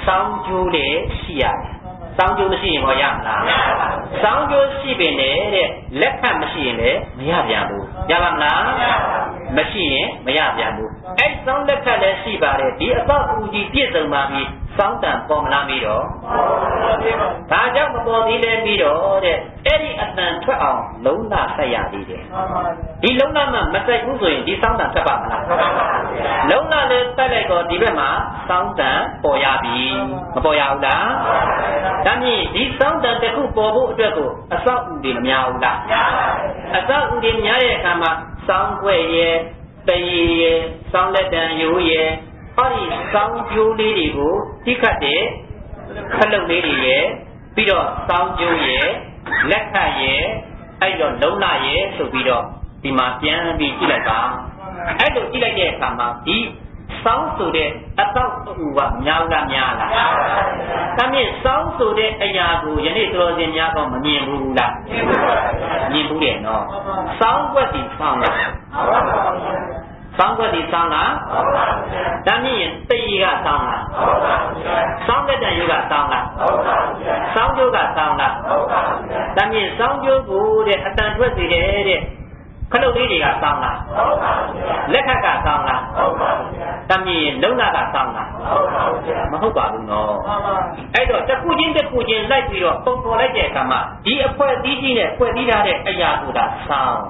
စောင်းကျိုးလည်းရှိရတယ်။စောင်းကျိုးမရှိရင်ဟောရမလား။စောင်းကျိုးရှိပင်လည်းတဲ့လက်ခတ်မရှိရင်လည်းမရပြန်ဘူး။ရပါမလား။မရှိရင်မရပြန်ဘူး။အဲ့စောင်းလက်ခတ်လည်းရှိပါတယ်ဒီအတော့အူကြီးပြည့်စုံပါပြီစောင်းတန်ပေါ်မလားပြီးတော့ဒါကြောင့်မပေါ်သေးလဲပြီးတော့တဲ့အဲ့ဒီအတန်ထွက်အောင်လုံးလာဆက်ရသေးတယ်ဒီလုံးလာမှမဆက်ဘူးဆိုရင်ဒီစောင်းတန်ထွက်ပါမလားလုံးလာလည်းတက်လိုက်တော့ဒီဘက်မှာစောင်းတန်ပေါ်ရပြီမပေါ်ရဘူးလားဒါမြင်ဒီစောင်းတန်တစ်ခုပေါ်ဖို့အတွက်ကိုအဆောက်အဦတွေမများဘူးလားအဆောက်အဦတွေများတဲ့အခါမှာစောင်းခွဲရဲ့တရေရဲ့စောင်းလက်တံရိုးရဲ့ဟောဒီစောင်းကျိုးလေးတွေကိုတိခတ်တဲ့ခလုတ်လေးတွေရဲ့ပြီးတော့စောင်းကျိုးရဲ့လက်ခတ်ရဲ့အဲ့တော့လုံးလာရဲ့ဆိုပြီးတော့ဒီမှာပြန်ပြီးကြည့်လိုက်ပါအဲ့လိုကြည့်လိုက်တဲ့အခါမှာဒီစောင်းဆိုတဲ့အတော့အူကများလားများလားဒါမြင့်စောင်းဆိုတဲ့အရာကိုယနေ့တော်စင်များတော့မမြင်ဘူးလားမြင်ဘူးတယ်နော်စောင်းွက်ဒီစောင်းလားစောင်းွက်ဒီစောင်းလားဒါမြင့်တည်ကစောင်းလားစောင်းတဲ့တန်ယူကစောင်းလားစောင်းကျိုးကစောင်းလားဒါမြင့်စောင်းကျိုးကိုတဲ့အတန်ထွက်စေတယ်တဲ့ခလုတ်လေးတွေကစောင်းလားလက်ခတ်ကစောင်းလားတမီးလုံးလာကစောင်းလားမဟုတ်ပါဘူးနော်အဲ့တော့တစ်ခုချင်းတစ်ခုချင်းလိုက်ပြီးတော့ပုံပေါ်လိုက်တဲ့အခါမှာဒီအဖွဲသီးကြီးနဲ့ဖွဲသီးထားတဲ့အရာဆိုတာစောင်း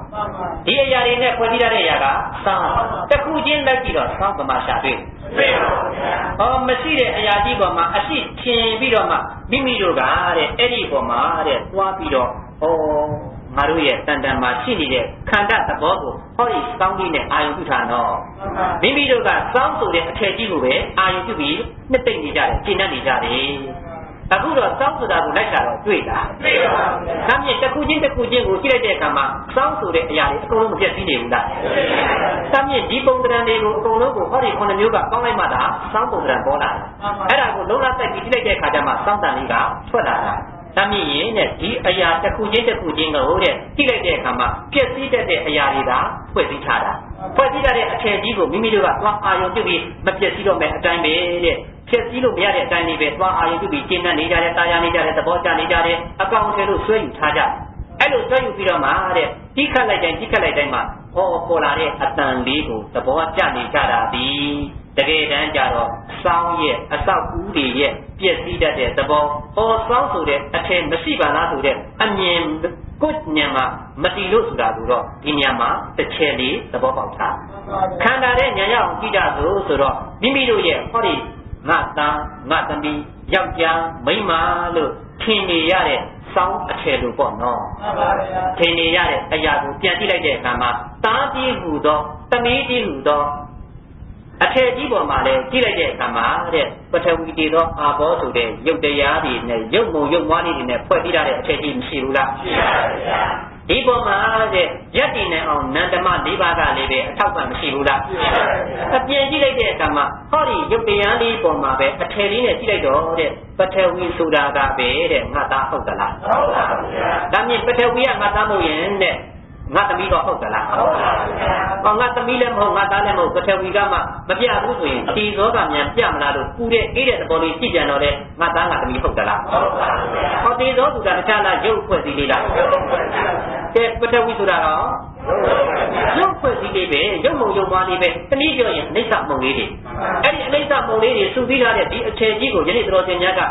ဒီအရာတွေနဲ့ဖွဲသီးထားတဲ့အရာကစောင်းတစ်ခုချင်းလိုက်ပြီးတော့စောင်းပမာရှာတွေ့မရှိတဲ့အရာကြီးပေါ်မှာအရှိထင်ပြီးတော့မှမိမိတို့ကတဲ့အဲ့ဒီပေါ်မှာတဲ့သွားပြီးတော့ငါတို့ရဲ့တန်တန်မှာရှိနေတဲ့ခန္ဓာသဘောကိုဟောဒီစောင်းကြီးနဲ့အာယုပြုထားတော့မိမိတို့ကစောင်းဆိုတဲ့အထည်ကြီးကိုပဲအာယုပြုပြီးနှစ်သိမ့်နေကြတယ်ကျင့်တတ်နေကြတယ်အခုတော့စောင်းဆိုတာကိုလိုက်တာတော့တွေ့လားတွေ့ပါဘူး။ဒါမြင့်တစ်ခုချင်းတစ်ခုချင်းကိုကြည့်လိုက်တဲ့အခါမှာစောင်းဆိုတဲ့အရာတွေအကုန်လုံးမပြတ်ပြီးနေဘူးလား။ဒါမြင့်ဒီပုံသဏ္ဍာန်တွေကိုအကုန်လုံးကိုဟောဒီ9မျိုးကပေါင်းလိုက်မှသာစောင်းပုံသဏ္ဍာန်ပေါ်လာတယ်။အဲ့ဒါကိုလုံးဝတိုက်ပြီးကြည့်လိုက်တဲ့အခါကျမှစောင်းတန်လေးကထွက်လာတာ။ဒါမြင့်ရင်တဲ့ဒီအရာတစ်ခုချင်းတစ်ခုချင်းကိုတဲ့ကြည့်လိုက်တဲ့အခါမှာပြည့်စည်တတ်တဲ့အရာတွေကဖွဲ့စည်းထားတာ။ဖွဲ့စည်းထားတဲ့အထည်ကြီးကိုမိမိတို့ကသွားအာရုံပြုပြီးမပြည့်စည်တော့မဲ့အတိုင်းပဲတဲ့ဖြစ်စည်းလို့မရတဲ့အတိုင်းလေးပဲသွားအာရုံပြုပြီးကျင့်တတ်နေကြတယ်တာယာနေကြတယ်သဘောကျနေကြတယ်အကောင်အထည်လို့ဆွဲယူထားကြအဲ့လိုဆွဲယူပြီးတော့မှတဲ့ကြီးခတ်လိုက်တိုင်းမှာပေါ်လာတဲ့အတန်လေးကိုသဘောကျနေကြတာဒီတကယ်တမ်းကျတော့စောင်းရဲ့အဆောက်အဦတွေရဲ့ပြည့်စည်တတ်တဲ့သဘောစောင်းဆိုတဲ့အထည်မရှိပါလားဆိုတဲ့အမြင်ကိုညံမှာမတီလို့ဆိုတာကိုတော့ဒီညံမှာတစ်ချက်လေးသဘောပေါက်တာခန္ဓာရဲ့ညံရအောင်ကြည့်ကြဆိုတော့မိမိတို့ရဲ့ဟောဒီငါသားငါသမီးယောက်ျားမိန်းမလို့ထင်နေရတဲ့စောင်းအထည်လို့ပေါ့နော်ထင်နေရတဲ့အရာကိုပြန်ကြည့်လိုက်တဲ့အခါမှာသားကြီးဟူသောသမီးကြီးဟူသောအထည်ကြီးပေါ်မှာလည်းကြည့်လိုက်တဲ့အခါမှာတဲ့ပထဝီတည်သောအာဘောဆိုတဲ့ရုပ်တရားတွေနဲ့ရုပ်မုံရုပ်မွားလေးတွေနဲ့ဖွဲ့ပြီးထားတဲ့အထည်ကြီးမရှိဘူးလားရှိပါဗျာဒီပေါ်မှာတဲ့ရက်တည်နေအောင်နန္တမ၄ပါးကလည်းပဲအထောက်ပံ့မရှိဘူးလားအပြင်ကြည့်လိုက်တဲ့အခါမှာဟောဒီရုပ်တရားလေးပေါ်မှာပဲအထည်လေးနဲ့ကြည့်လိုက်တော့တဲ့ပထဝီဆိုတာကပဲတဲ့ငါသားဟုတ်သလားဟုတ်ပါဗျာဒါမြင်ပထဝီကငါသားမဟုတ်ရင်တဲ့ငါသမီးတော့ဟုတ်သလားဟုတ်ပါဗျာငါသမီးလည်းမဟုတ်ငါသားလည်းမဟုတ်ပထဝီကမှမပြဘူးဆိုရင်ဒီဇောကမြန်ပြမလားလို့ပူတဲ့အေးတဲ့သဘောလေးကြည့်ကြတော့လေငါသားငါသမီးဟုတ်သလားဟုတ်ပါဗျာဟောဒီဇောဆိုတာတခြားလားရုပ်ဖွဲ့စည်းလေးလားကဲပထဝီဆိုတာတော့ရုပ်ဖွဲ့စည်းလေးပဲရုပ်မုံရုပ်မွားလေးပဲတနည်းပြောရင်အိဋ္ဌမုံလေးတွေအဲ့ဒီအိဋ္ဌမုံလေးတွေစုပြီးထားတဲ့ဒီအခြေကြီးကိုယနေ့တော်စင်များက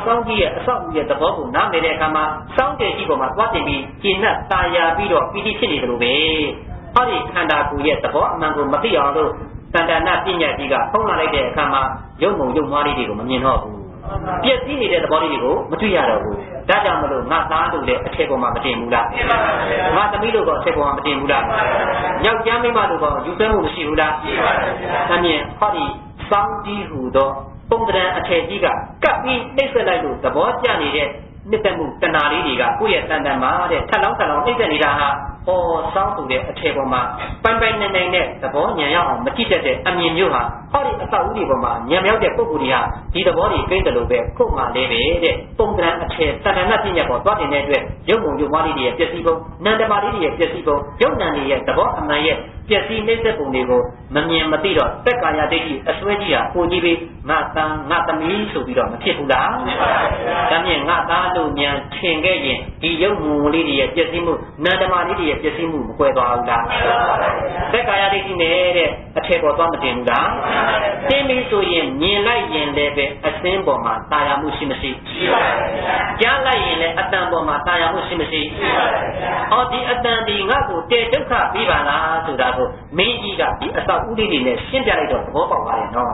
စောင်းကြီးရဲ့အဆောက်အဦရဲ့သဘောကိုနားလည်တဲ့အခါမှာစောင်းတဲ့ကြီးပေါ်မှာသွားတင်ပြီးကျင့်တ်တာယာပြီးတော့ပီတိဖြစ်နေတယ်လို့ပဲဟောဒီခန္ဓာကိုယ်ရဲ့သဘောအမှန်ကိုမသိအောင်လို့ တန်တနာပညာကြီးကဖုံးလာလိုက်တဲ့အခါမှာရုပ်မုံရုပ်မွားလေးတွေကိုမမြင်တော့ဘူးပြည့်စည်နေတဲ့သဘောလေးတွေကိုမတွေ့ရတော့ဘူးဒါကြောင့်မလို့ငါသားတို့လည်းအထက်ပေါ်မှာမတင်ဘူးလားငါသမီးတို့ကအထက်ပေါ်မှာမတင်ဘူးလားယောက်ျားမိန်းမတို့ကယူဆမှုမရှိဘူးလားဒါမြင်ဟောဒီစောင်းကြီးဟူသောပုံတရံအထက်ကြီးကကပ်ပြီးနှိမ့်ဆက်လိုက်လို့သဘောကျနေတဲ့နှစ်သက်မှုတဏှာလေးတွေကကိုယ့်ရဲ့တန်တန်မှာတဲ့ထက်လောင်းနှိမ့်ဆက်နေတာဟာစောင်းဆိုတဲ့အထက်ပေါ်မှာပိုင်ပိုင်နိုင်တဲ့သဘောဉာဏ်ရအောင်မကြည့်တတ်တဲ့အမြင်မျိုးဟာဟောဒီအဆောက်အဦတွေပေါ်မှာဉာဏ်မြောက်တဲ့ပုဂ္ဂိုလ်တွေဟာဒီသဘောတွေကိန်းတယ်လို့ပဲခုတ်မှလည်းပဲတဲ့ပုံကံအထက်တဏ္ဍာပညာပေါ်သွားတင်တဲ့အတွက်ရုပ်ပုံရုပ်မလေးတွေရဲ့ပျက်စီးပုံနန္တမာလေးတွေရဲ့ပျက်စီးပုံရုပ်နံတွေရဲ့သဘောအမှန်ရဲ့ပျက်စီးနှိမ့်ဆက်ပုံတွေကိုမမြင်မသိတော့သက်ကာယဒိဋ္ဌိအစွဲကြီးဟာပုံကြီးပြီးငါသားငါသမီးဆိုပြီးတော့မဖြစ်ဘူးလားဒါမြင်ငါသားလို့ဉာဏ်ထင်ခဲ့ရင်ဒီရုပ်မူလေးတွေရဲ့ပျက်စီးမှုနန္တမာလေးတွေရဲ့ပျက်စီးမှုမကွဲသွားဘူးလားသက်ကာယဒိဋ္ဌိနဲ့တဲ့အထက်ပေါ်သွားမတင်ဘူးလားတင်းပြီးဆိုရင်မြင်လိုက်ရင်လည်းပဲအစင်းပေါ်မှာတာယာမှုရှိမရှိရှိပါဘူးကြားလိုက်ရင်လည်းအတန်ပေါ်မှာတာယာမှုရှိမရှိရှိပါဘူးဒီအတန်ဒီငါ့ကိုတေဒုက္ခပြီးပါလားဆိုတာကိုမင်းကြီးကဒီအဆောက်အဦလေးတွေနဲ့ရှင်းပြလိုက်တော့သဘောပေါက်ပါရဲ့နော်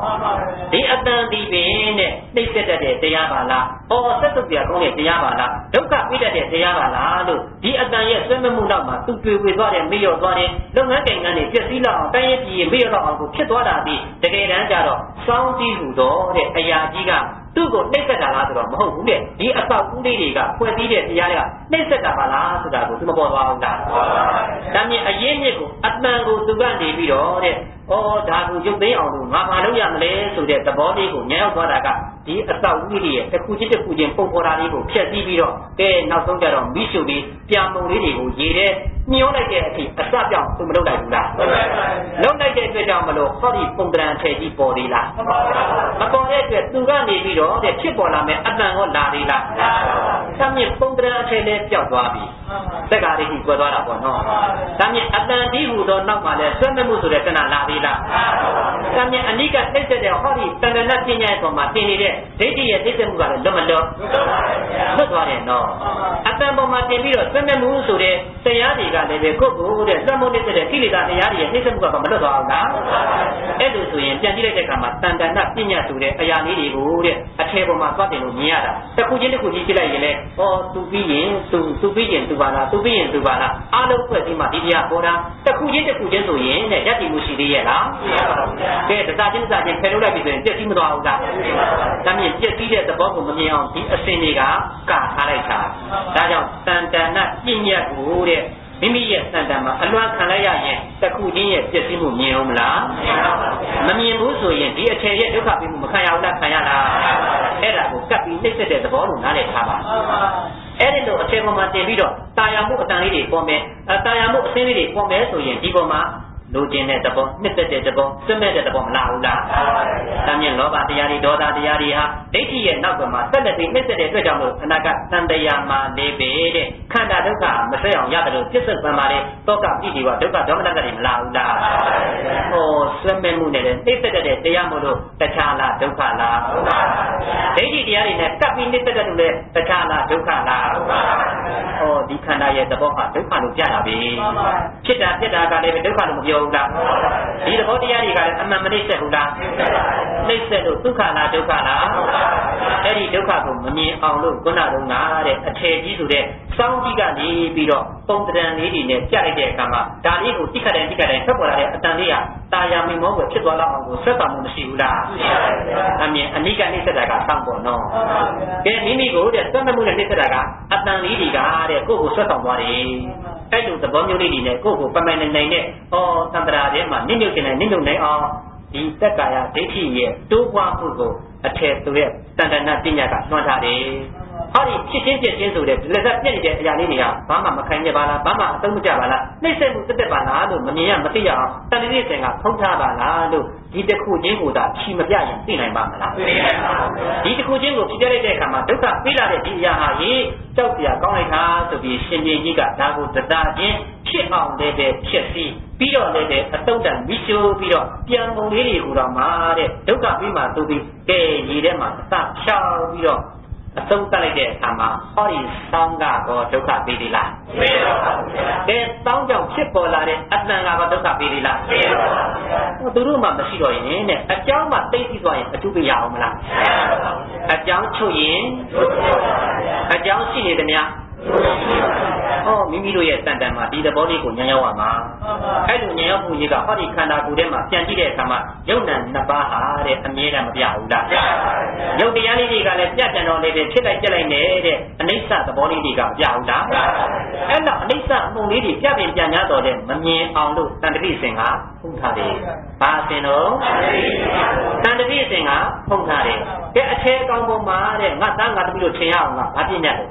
ဒီအတန်ဒီပင်နဲ့နှိမ့်ဆက်တတ်တဲ့တရားပါလားဆက်စုပ်ပြကောင်းတဲ့တရားပါလားဒုက္ခပြီးတတ်တဲ့တရားပါလားလို့ဒီအတန်ရဲ့ဆွဲမမှုတော့မှသူတွေ့ဝေသွားတယ်မေ့လျော့သွားတယ်လုပ်ငန်းကိန်းကနေပြည့်စည်လောက်အောင်တိုင်းရပြည်မေ့လျော့လောက်အောင်ကိုဖြစ်သွားတာဒီတကယ်တမ်းကျတော့စောင်းကြည့်ဟူတော့တဲ့အရာကြီးကသူ့ကိုနှိမ့်ဆက်တာလားဆိုတော့မဟုတ်ဘူးတဲ့ဒီအဆောက်အဦလေးတွေကဖွဲ့စည်းတဲ့တရားတွေကနှိမ့်ဆက်တာပါလားဆိုတာကိုသူမပေါ်သွားဘူးလားဒါမြင်အရင်မြစ်ကိုအတန်ကိုသူကနေပြီးတော့တဲ့ဒါကိုရုပ်သိမ်းအောင်လို့ငါဘာလုပ်ရမလဲဆိုတဲ့သဘောလေးကိုညံ့ရောက်သွားတာကဒီအဆောက်အဦလေးရဲ့တစ်ခုချင်းတစ်ခုချင်းပုံပေါ်တာလေးကိုဖျက်ဆီးပြီးတော့နောက်ဆုံးကျတော့မိရှုပြီးပြန်ပုံလေးတွေကိုရေထဲညှိုးလိုက်တဲ့အထိအစပြောင်းသူမလုပ်နိုင်ဘူးလားလုပ်လိုက်တဲ့အတွက်ကြောင့်မလို့ဟောဒီပုံတရံထဲကြီးပေါ်သေးလားမပေါ်တဲ့အတွက်သူကနေပြီးတော့ဖြစ်ပေါ်လာမယ်အတန်ကိုလာသေးလားဒါမြင်ပုံတရံထဲလေးပျောက်သွားပြီသက္ကာရိကြီးကွယ်သွားတာပေါ့နော်ဒါမြင်အတန်ဒီဟူသောနောက်မှလည်းဆွဲမဲ့မှုဆိုတဲ့တဏှာလာသေးလားဒါမြင်အနိကနှိမ့်ဆက်တဲ့ဟောဒီတဏှာနဲ့ပညာရဲ့ပေါ်မှာတင်နေတဲ့ဒိဋ္ဌိရဲ့နှိမ့်ဆက်မှုကလည်းလွတ်မလွတ်လွတ်သွားတယ်နော်အတန်ပေါ်မှာတင်ပြီးတော့ဆွဲမဲ့မှုဆိုတဲ့တရားတွေကလည်းပဲကိုယ့်ကိုယ်တဲ့လွတ်မှုနှိမ့်ဆက်တဲ့ကိလေသာတရားတွေရဲ့နှိမ့်ဆက်မှုကမလွတ်သွားဘူးလားအဲ့လိုဆိုရင်ပြန်ကြည့်လိုက်တဲ့အခါမှာတန်တနာပညာဆိုတဲ့အရာလေးတွေကိုတဲ့အထယ်ပေါ်မှာသွားတင်လို့မြင်ရတာတစ်ခုချင်းတစ်ခုချင်းကြည့်လိုက်ရင်လည်းသူပြီးရင်သူပြီးရင်သူပါလားသူပြီးရင်သူပါလားအားလုံးဖွဲ့ပြီးမှဒီတရားပေါ်တာတစ်ခုချင်းတစ်ခုချင်းဆိုရင်တဲ့ယက်တီမှုရှိသေးရဲ့လားကဲတစားချင်းဖယ်လို့လိုက်ပြီဆိုရင်ပြည့်စည်မသွားဘူးလားဒါမြင်ပြည့်စည်တဲ့သဘောကိုမမြင်အောင်ဒီအစင်တွေကကထားလိုက်တာဒါကြောင့်တန်တနာပညာကိုတဲ့မိမိရဲ့စံတန်မှာအလွမ်းခံလိုက်ရရင်တစ်ခုချင်းရဲ့ပြည့်စည်မှုမြင်အောင်မလားမမြင်ဘူးဆိုရင်ဒီအထည်ရဲ့ဒုက္ခပြီးမှုမခံရဘူးလားခံရလားအဲ့ဒါကိုကပ်ပြီးနှိမ့်ဆက်တဲ့သဘောကိုနားလည်ထားပါအဲ့ဒီလိုအထည်ပေါ်မှာတင်ပြီးတော့တာယာမှုအတန်လေးတွေပေါ်မယ်တာယာမှုအစင်းလေးတွေပေါ်မယ်ဆိုရင်ဒီပေါ်မှာလိုချင်တဲ့သဘောနှစ်သက်တဲ့သဘောစွမဲ့တဲ့သဘောမလာဘူးလားဒါမြင်လောဘတရားတွေဒေါသတရားတွေဟာဒိဋ္ဌိရဲ့နောက်ကမှာဆက်လက်ပြီးနှစ်သက်တဲ့အတွက်ကြောင့်လို့အနာကသံတရားမှာလေးပဲတဲ့ခန္ဓာဒုက္ခမဆက်အောင်ရတယ်လို့ပြစ္ဆုတ်ပံပါလေတောကပိတိဝဒုက္ခဒေါမနတတွေမလာဘူးလားစွမဲ့မှုနဲ့နှစ်သက်တဲ့တရားမို့လို့တခြားလားဒုက္ခလားဒိဋ္ဌိတရားတွေနဲ့ကပ်ပြီးနှစ်သက်တဲ့လူလည်းတခြားလားဒုက္ခလားဒီခန္ဓာရဲ့သဘောဟာဒုက္ခလို့ပြတာပဲဖြစ်တာပြက်တာကလည်းဒုက္ခလို့မပြောဘူးလားဒီသဘောတရားတွေကလည်းအမှန်မနှိမ့်ဆက်ဘူးလားနှိမ့်ဆက်လို့ဒုက္ခလားဒုက္ခလားအဲ့ဒီဒုက္ခကိုမမြင်အောင်လို့ခုနကတဲ့အထည်ကြီးဆိုတဲ့စောင်းကြီးကနေပြီးတော့ပုံတရံလေးတွေနဲ့ပြလိုက်တဲ့အခါမှာဒါလေးကိုတိခတ်တိုင်းထွက်ပေါ်လာတဲ့အတန်လေးဟာတာယာမိမောကိုဖြစ်သွားလောက်အောင်ကိုဆက်ပါမှုမရှိဘူးလားအမြင်အနိကနှိမ့်ဆက်တာကစောင်းပေါ်နော်ကဲမိမိကိုတဲ့ဆွတ်မှုနဲ့နှိမ့်ဆက်တာကအတန်လေးတွေကတဲ့ကိုယ့်ကိုဆွတ်ဆောင်သွားတယ်အဲ့လိုသဘောမျိုးလေးတွေနဲ့ကိုယ့်ကိုပမိုင်နိုင်နဲ့သံတရာထဲမှာနစ်မြုပ်ခြင်းနဲ့နစ်မြုပ်နိုင်အောင်ဒီသက်ကာယဒိဋ္ဌိရဲ့တိုးပွားမှုကိုအထည်သူရဲ့တဏ္ဍနာပညာကလွှမ်းထားတယ်ဟောဒီဖြစ်ချင်းပြည့်ချင်းဆိုတဲ့လက်သက်ပြည့်နေတဲ့အရာလေးတွေကဘာမှမခိုင်ရပါလားဘာမှအသုံးမကျပါလားနှိမ့်ဆက်မှုတက်ပါလားလို့မမြင်ရမသိရအောင်တဏှိရဲ့ဆင်ကဖုံးထားပါလားလို့ဒီတစ်ခုချင်းကိုသာချီမပြရင်သိနိုင်ပါမလားသိနိုင်ပါဘူးဒီတစ်ခုချင်းကိုဖြစ်ပြလိုက်တဲ့အခါမှာဒုက္ခပြီးလာတဲ့ဒီအရာဟာကြောက်စရာကောင်းလိုက်တာဆိုပြီးရှင်ပြန်ကြီးကဒါကိုတသားချင်းဖြစ်အောင်လည်းပဲဖြစ်စီပြီးတော့လည်းပဲအတုံးတန်မိရှိုးပြီးတော့ပြန်ပုံလေးတွေကိုတော့မှာတဲ့ဒုက္ခပြီးမှသူပြီးကဲရေထဲမှာအစချောင်းပြီးတော့ အဆုံးသတ်လိုက်တဲ့အခါမှာဟောဒီစောင်းကတော့ဒုက္ခပေးသေးလားပေးပါဘူးဗျာကဲစောင်းကြောင့်ဖြစ်ပေါ်လာတဲ့အတန်ကတော့ဒုက္ခပေးသေးလားပေးပါဘူးဗျာသူတို့မှမရှိတော့ရင်တဲ့အကြောင်းမှသိသိသွားရင်အကျိုးပေးရအောင်မလားအကြောင်းချုပ်ရင်အကြောင်းရှိနေတယ်များမိမိတို့ရဲ့တန်တန်မှာဒီသဘောလေးကိုဉာဏ်ရောက်ရမှာအဲ့လိုဉာဏ်ရောက်မှုကြီးကဟောဒီခန္ဓာကိုယ်ထဲမှာပြန်ကြည့်တဲ့အခါမှာယုတ်နံနှစ်ပါးဟာတဲ့အမြဲတမ်းမပြဘူးလားယုတ်တရားလေးတွေကလည်းပြတ်ကြံတော်လေးတွေဖြစ်လိုက်ပြက်လိုက်တဲ့အနိစ္စသဘောလေးတွေကပြဘူးလားအဲ့တော့အနိစ္စအမှုလေးတွေပြပြင်ပြန်များတော်တဲ့မမြင်အောင်လို့တန်တပိစင်ကဖုံးထားတယ်ဘာစင်တော့တန်တပိစင်ကဖုံးထားတယ်ကဲအထဲကောင်းပုံမှာတဲ့ငါသားငါသမီးတို့ထင်ရအောင်ကဘာပြညာလဲ